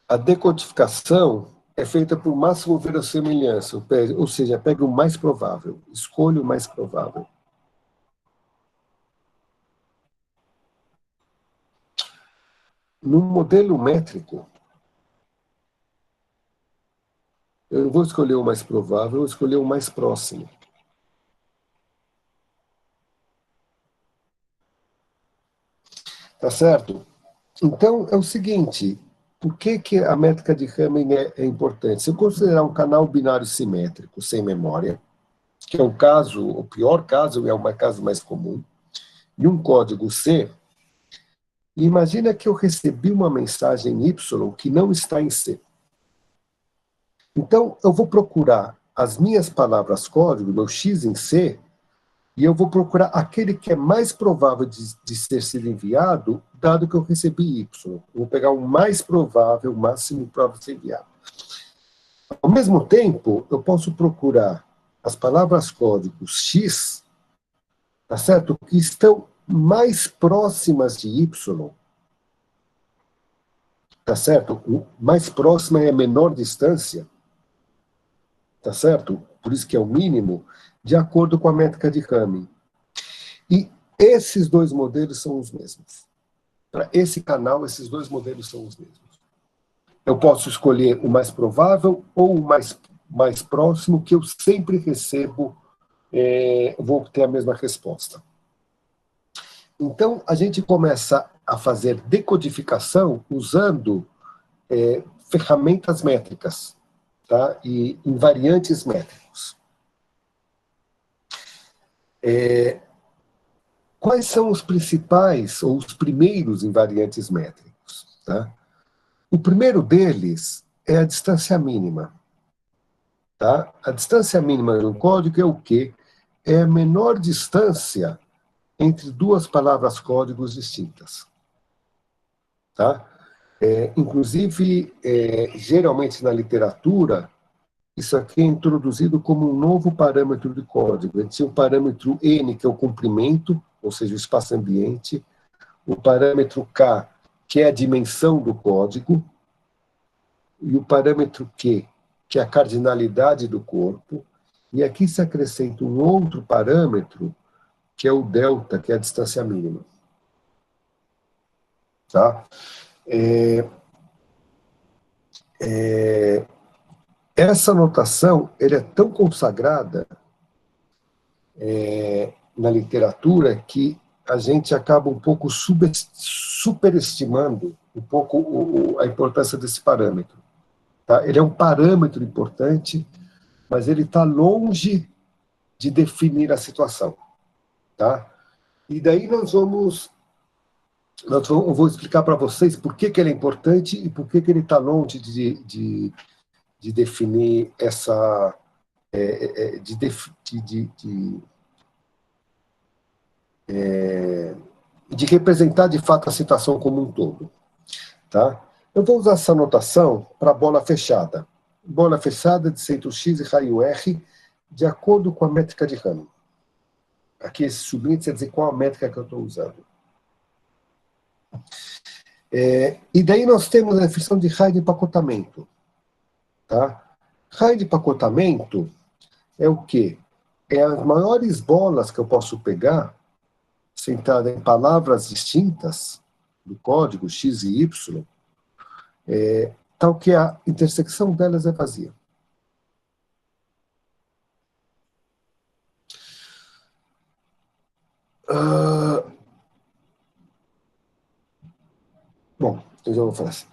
a decodificação é feita por máximo verossimilhança, ou seja, pega o mais provável, escolha o mais provável. No modelo métrico, eu não vou escolher o mais provável, eu vou escolher o mais próximo. Tá certo? Então, é o seguinte, por que a métrica de Hamming é importante? Se eu considerar um canal binário simétrico sem memória, que é o pior caso, é o caso mais comum, e um código C, imagina que eu recebi uma mensagem Y que não está em C. Então, eu vou procurar as minhas palavras-código, meu X em C, E eu vou procurar aquele que é mais provável de ter sido enviado, dado que eu recebi Y. Eu vou pegar o mais provável, o máximo provável de ser enviado. Ao mesmo tempo, eu posso procurar as palavras-códigos X, tá certo? Que estão mais próximas de Y, tá certo? O mais próxima é a menor distância, tá certo? Por isso que é o mínimo, de acordo com a métrica de Hamming. E esses dois modelos são os mesmos. Para esse canal, esses dois modelos são os mesmos. Eu posso escolher o mais provável ou o mais próximo, que eu sempre recebo, vou ter a mesma resposta. Então, a gente começa a fazer decodificação usando ferramentas métricas, tá? E invariantes métricos. Quais são os principais ou os primeiros invariantes métricos? Tá? O primeiro deles é a distância mínima. Tá? A distância mínima no código é o quê? É a menor distância entre duas palavras-códigos distintas. Tá? Inclusive, geralmente na literatura, isso aqui é introduzido como um novo parâmetro de código. A gente tinha o parâmetro N, que é o comprimento, ou seja, o espaço ambiente, o parâmetro K, que é a dimensão do código, e o parâmetro Q, que é a cardinalidade do corpo, e aqui se acrescenta um outro parâmetro, que é o delta, que é a distância mínima. Tá? Essa notação ele é tão consagrada na literatura que a gente acaba um pouco superestimando um pouco a importância desse parâmetro. Tá? Ele é um parâmetro importante, mas ele está longe de definir a situação. Tá? E daí eu vou explicar para vocês por que ele é importante e por que ele está longe de definir essa... de representar de fato a situação como um todo. Tá? Eu vou usar essa notação para bola fechada. Bola fechada de centro X e raio R, de acordo com a métrica de Hamming. Aqui esse subíndice quer dizer qual a métrica que eu estou usando. E daí nós temos a definição de raio de empacotamento. Tá? Raio de empacotamento é o quê? É as maiores bolas que eu posso pegar, sentada em palavras distintas do código X e Y, tal que a intersecção delas é vazia. Bom, eu já vou falar assim.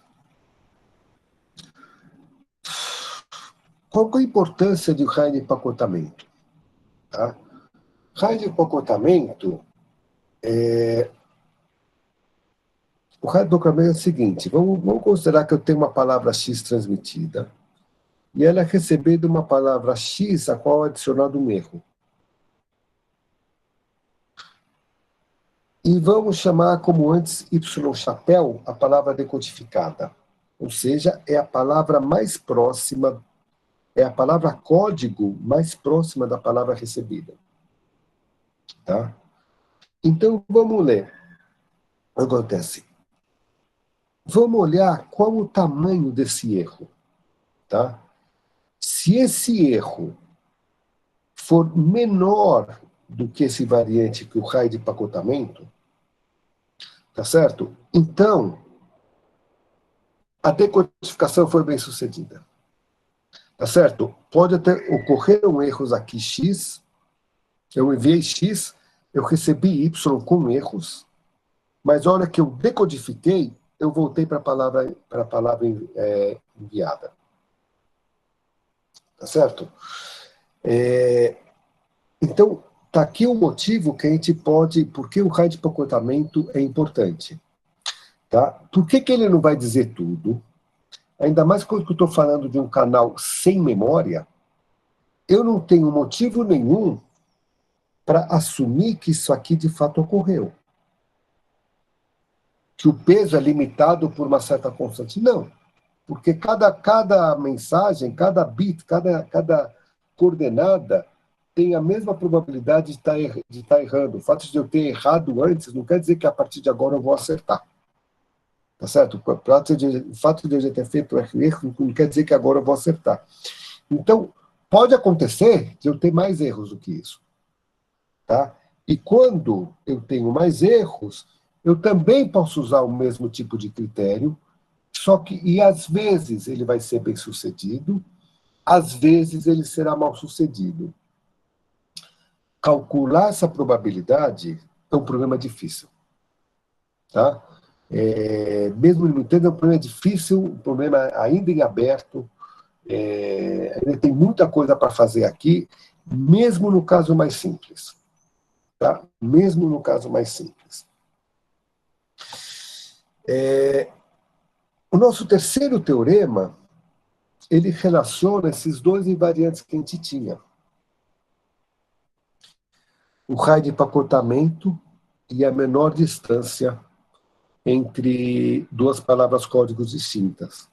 Qual que é a importância do raio de empacotamento? Tá? Raio de empacotamento o raio de empacotamento é o seguinte, vamos considerar que eu tenho uma palavra X transmitida e ela é recebida uma palavra X a qual é adicionado um erro. E vamos chamar como antes Y chapéu a palavra decodificada. Ou seja, é a palavra mais próxima, é a palavra código mais próxima da palavra recebida. Tá? Então, vamos ler. O que acontece? Vamos olhar qual o tamanho desse erro. Tá? Se esse erro for menor do que esse variante que o raio de empacotamento, tá certo? Então, a decodificação foi bem sucedida. Tá certo? Pode até ocorreram erros aqui X, eu enviei X, eu recebi Y com erros, mas a hora que eu decodifiquei, eu voltei para a palavra enviada. Tá certo? Então, está aqui o motivo que a gente pode... Por que o raio de empacotamento é importante? Tá? Por que ele não vai dizer tudo? Ainda mais quando eu estou falando de um canal sem memória, eu não tenho motivo nenhum para assumir que isso aqui de fato ocorreu. Que o peso é limitado por uma certa constante. Não, porque cada mensagem, cada bit, cada coordenada tem a mesma probabilidade de estar errando. O fato de eu ter errado antes não quer dizer que a partir de agora eu vou acertar. Tá certo? O fato de eu já ter feito erro não quer dizer que agora eu vou acertar. Então, pode acontecer de eu ter mais erros do que isso. Tá? E quando eu tenho mais erros, eu também posso usar o mesmo tipo de critério, só que, e às vezes ele vai ser bem sucedido, às vezes ele será mal sucedido. Calcular essa probabilidade é um problema difícil. Tá? Mesmo no entanto, é um problema difícil, um problema ainda em aberto, ainda tem muita coisa para fazer aqui, mesmo no caso mais simples. Tá? Mesmo no caso mais simples. O nosso terceiro teorema, ele relaciona esses dois invariantes que a gente tinha. O raio de empacotamento e a menor distância entre duas palavras códigos distintas.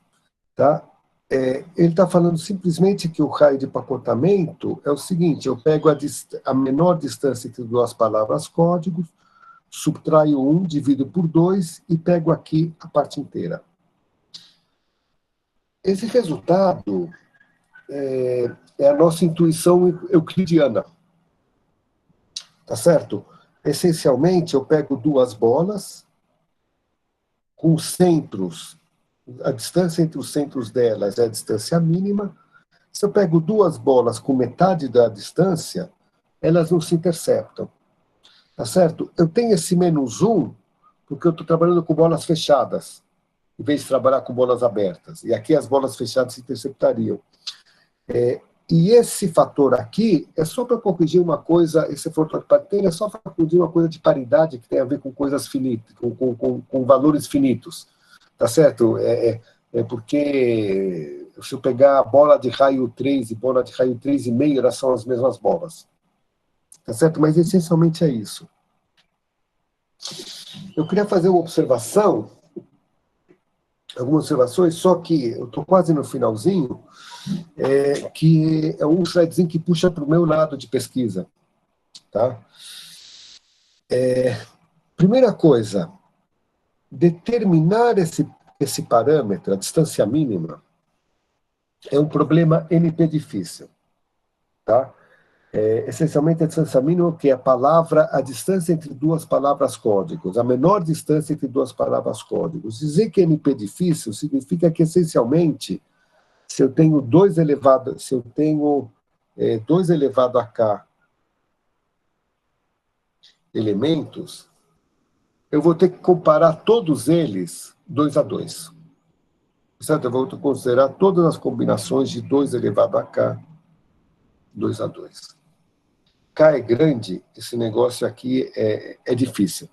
Tá? Ele está falando simplesmente que o raio de empacotamento é o seguinte: eu pego a menor distância entre duas palavras códigos, subtraio 1, divido por 2 e pego aqui a parte inteira. Esse resultado é a nossa intuição euclidiana. Tá certo? Essencialmente, eu pego duas bolas com centros. A distância entre os centros delas é a distância mínima. Se eu pego duas bolas com metade da distância, elas não se interceptam. Tá certo? Eu tenho esse -1 porque eu estou trabalhando com bolas fechadas, em vez de trabalhar com bolas abertas. E aqui as bolas fechadas se interceptariam. E esse fator aqui é só para corrigir uma coisa, esse fator de paridade é só para corrigir uma coisa de paridade que tem a ver com coisas finitas, com valores finitos. Tá certo? Porque se eu pegar a bola de raio 3 e bola de raio 3,5, elas são as mesmas bolas. Tá certo? Mas essencialmente é isso. Eu queria fazer uma observação, algumas observações, só que eu estou quase no finalzinho, que é um slidezinho que puxa para o meu lado de pesquisa. Tá? Primeira coisa, determinar esse parâmetro, a distância mínima, é um problema NP difícil. Tá? Essencialmente, a distância mínima, que é a distância entre duas palavras códigos, a menor distância entre duas palavras códigos. Dizer que NP difícil significa que, essencialmente, se eu tenho 2 elevado a k elementos, eu vou ter que comparar todos eles 2 a 2. Certo? Eu vou considerar todas as combinações de 2 elevado a k, 2 a 2. K é grande, esse negócio aqui é difícil.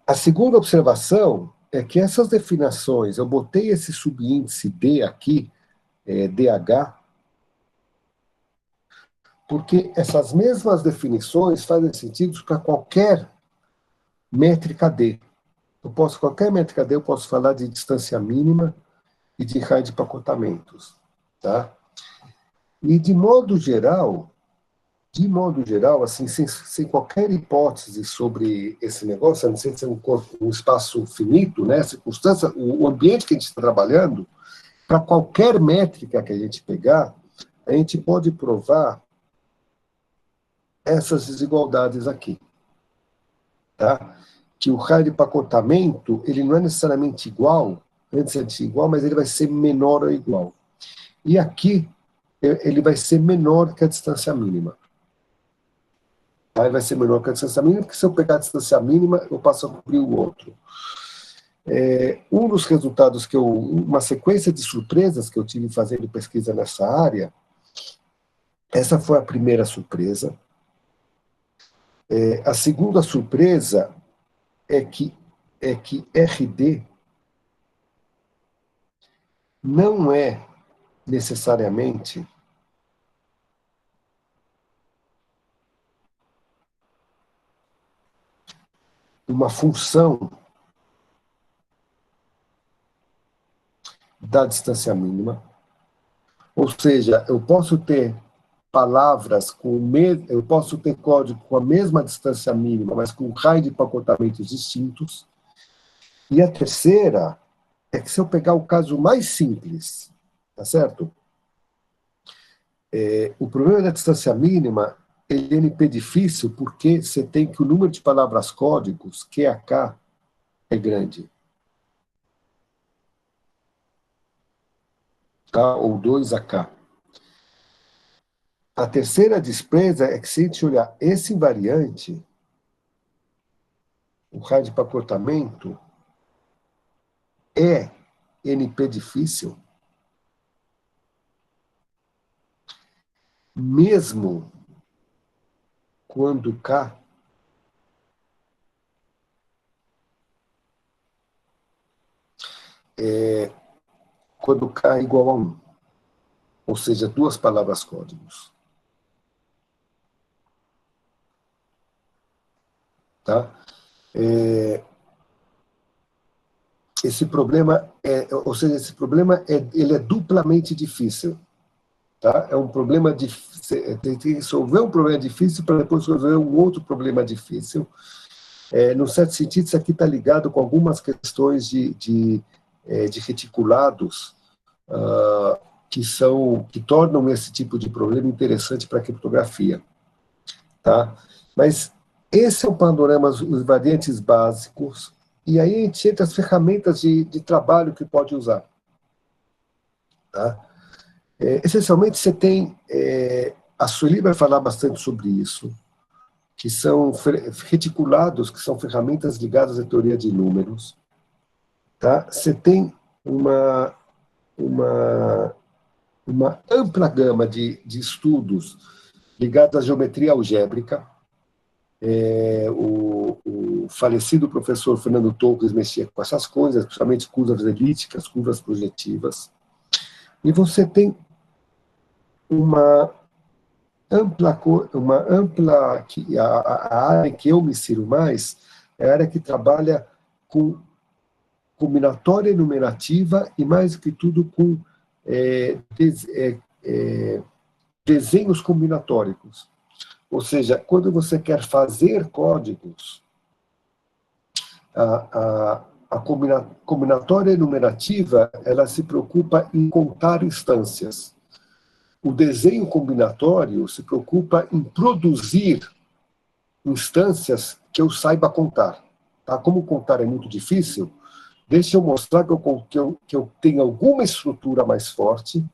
A segunda observação é que essas definições, eu botei esse subíndice D aqui, DH, porque essas mesmas definições fazem sentido para qualquer métrica D. Qualquer métrica D, eu posso falar de distância mínima e de raio de empacotamentos. Tá? E, de modo geral, assim, sem qualquer hipótese sobre esse negócio, a não ser um espaço finito, né, circunstância, o ambiente que a gente está trabalhando, para qualquer métrica que a gente pegar, a gente pode provar essas desigualdades aqui. Tá? Que o raio de empacotamento, ele não é necessariamente igual, antes de ser igual, mas ele vai ser menor ou igual. E aqui, ele vai ser menor que a distância mínima. Aí vai ser menor que a distância mínima, porque se eu pegar a distância mínima, eu passo a cobrir o outro. Um dos resultados uma sequência de surpresas que eu tive fazendo pesquisa nessa área, essa foi a primeira surpresa. A segunda surpresa é que RD não é necessariamente uma função da distância mínima, ou seja, eu posso ter palavras eu posso ter código com a mesma distância mínima, mas com raio de empacotamentos distintos. E a terceira é que se eu pegar o caso mais simples, tá certo? O problema da distância mínima, ele é NP difícil porque você tem que o número de palavras códigos, QAK, é grande. Tá? Ou 2AK. A terceira despesa é que se a gente olhar esse invariante, o raio de empacotamento, é NP difícil, mesmo quando K quando K é igual a 1, ou seja, 2 palavras códigos. Tá? Esse problema ele é duplamente difícil. Tá? É um problema difícil, tem que resolver um problema difícil para depois resolver um outro problema difícil. No certo sentido, isso aqui está ligado com algumas questões de reticulados que tornam esse tipo de problema interessante para a criptografia. Tá? Mas esse é o panorama, os invariantes básicos, e aí a gente entra as ferramentas de trabalho que pode usar. Tá? Essencialmente, você tem, a Sueli vai falar bastante sobre isso, que são reticulados, que são ferramentas ligadas à teoria de números. Tá? Você tem uma ampla gama de estudos ligados à geometria algébrica. O falecido professor Fernando Torres mexia com essas coisas, principalmente curvas elípticas, curvas projetivas. E você tem uma ampla a área que eu me insiro mais é a área que trabalha com combinatória enumerativa e, mais do que tudo, com desenhos combinatórios. Ou seja, quando você quer fazer códigos, a combinatória enumerativa ela se preocupa em contar instâncias. O desenho combinatório se preocupa em produzir instâncias que eu saiba contar. Tá? Como contar é muito difícil, deixa eu mostrar que eu tenho alguma estrutura mais forte,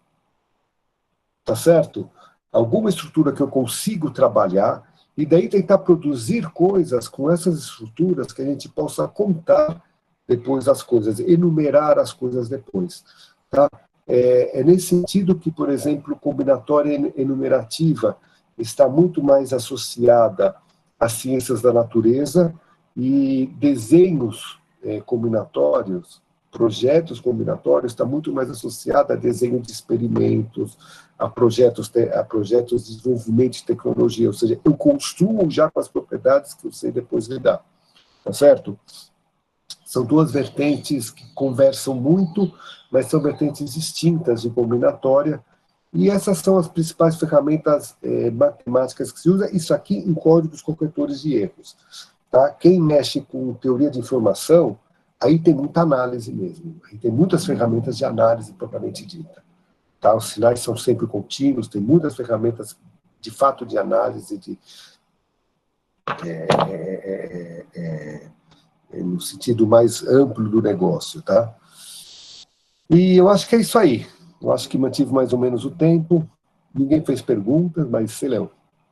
tá certo? Alguma estrutura que eu consigo trabalhar, e daí tentar produzir coisas com essas estruturas que a gente possa contar depois as coisas, enumerar as coisas depois. Tá? É nesse sentido que, por exemplo, combinatória enumerativa está muito mais associada às ciências da natureza e desenhos combinatórios, projetos combinatórios, está muito mais associada a desenho de experimentos, a projetos de desenvolvimento de tecnologia, ou seja, eu construo já com as propriedades que eu sei depois lidar, tá certo? São duas vertentes que conversam muito, mas são vertentes distintas de combinatória, e essas são as principais ferramentas matemáticas que se usa, isso aqui em códigos corretores de erros. Tá? Quem mexe com teoria de informação, aí tem muita análise mesmo, aí tem muitas ferramentas de análise propriamente dita. Tá? Os sinais são sempre contínuos, tem muitas ferramentas de fato de análise, no sentido mais amplo do negócio. Tá? E eu acho que é isso aí. Eu acho que mantive mais ou menos o tempo. Ninguém fez perguntas, mas sei lá,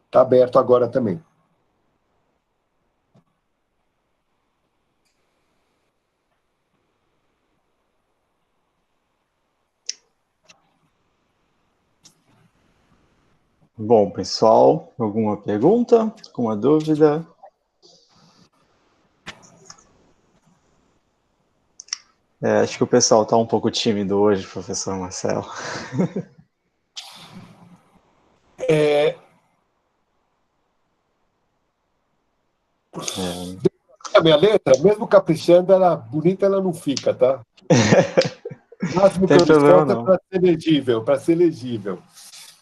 está aberto agora também.
Bom, pessoal, alguma pergunta? Alguma dúvida? Acho que o pessoal está um pouco tímido hoje, professor Marcelo.
minha letra? Mesmo caprichando, ela bonita ela não fica, tá? O máximo que eu esforço é para ser legível,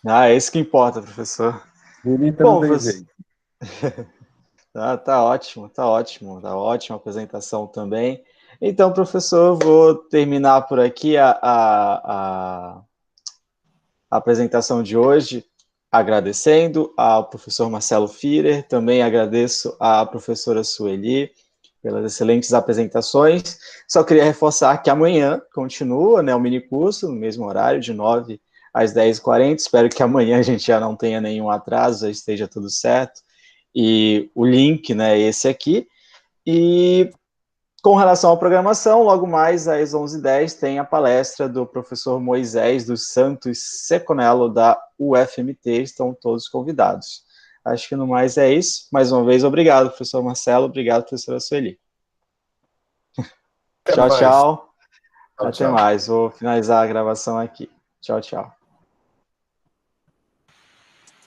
Ah, é isso que importa, professor.
Bonita não tem jeito.
Tá ótimo, tá ótima a apresentação também. Então, professor, eu vou terminar por aqui a apresentação de hoje, agradecendo ao professor Marcelo Firer, também agradeço à professora Sueli pelas excelentes apresentações. Só queria reforçar que amanhã continua, né, o minicurso, no mesmo horário, de 9 às 10h40. Espero que amanhã a gente já não tenha nenhum atraso, já esteja tudo certo. E o link, né, é esse aqui. E com relação à programação, logo mais às 11h10 tem a palestra do professor Moisés dos Santos Seconello, da UFMT, estão todos convidados. Acho que no mais é isso. Mais uma vez, obrigado, professor Marcelo, obrigado, professora Sueli. Tchau, tchau. Até mais. Vou finalizar a gravação aqui. Tchau, tchau.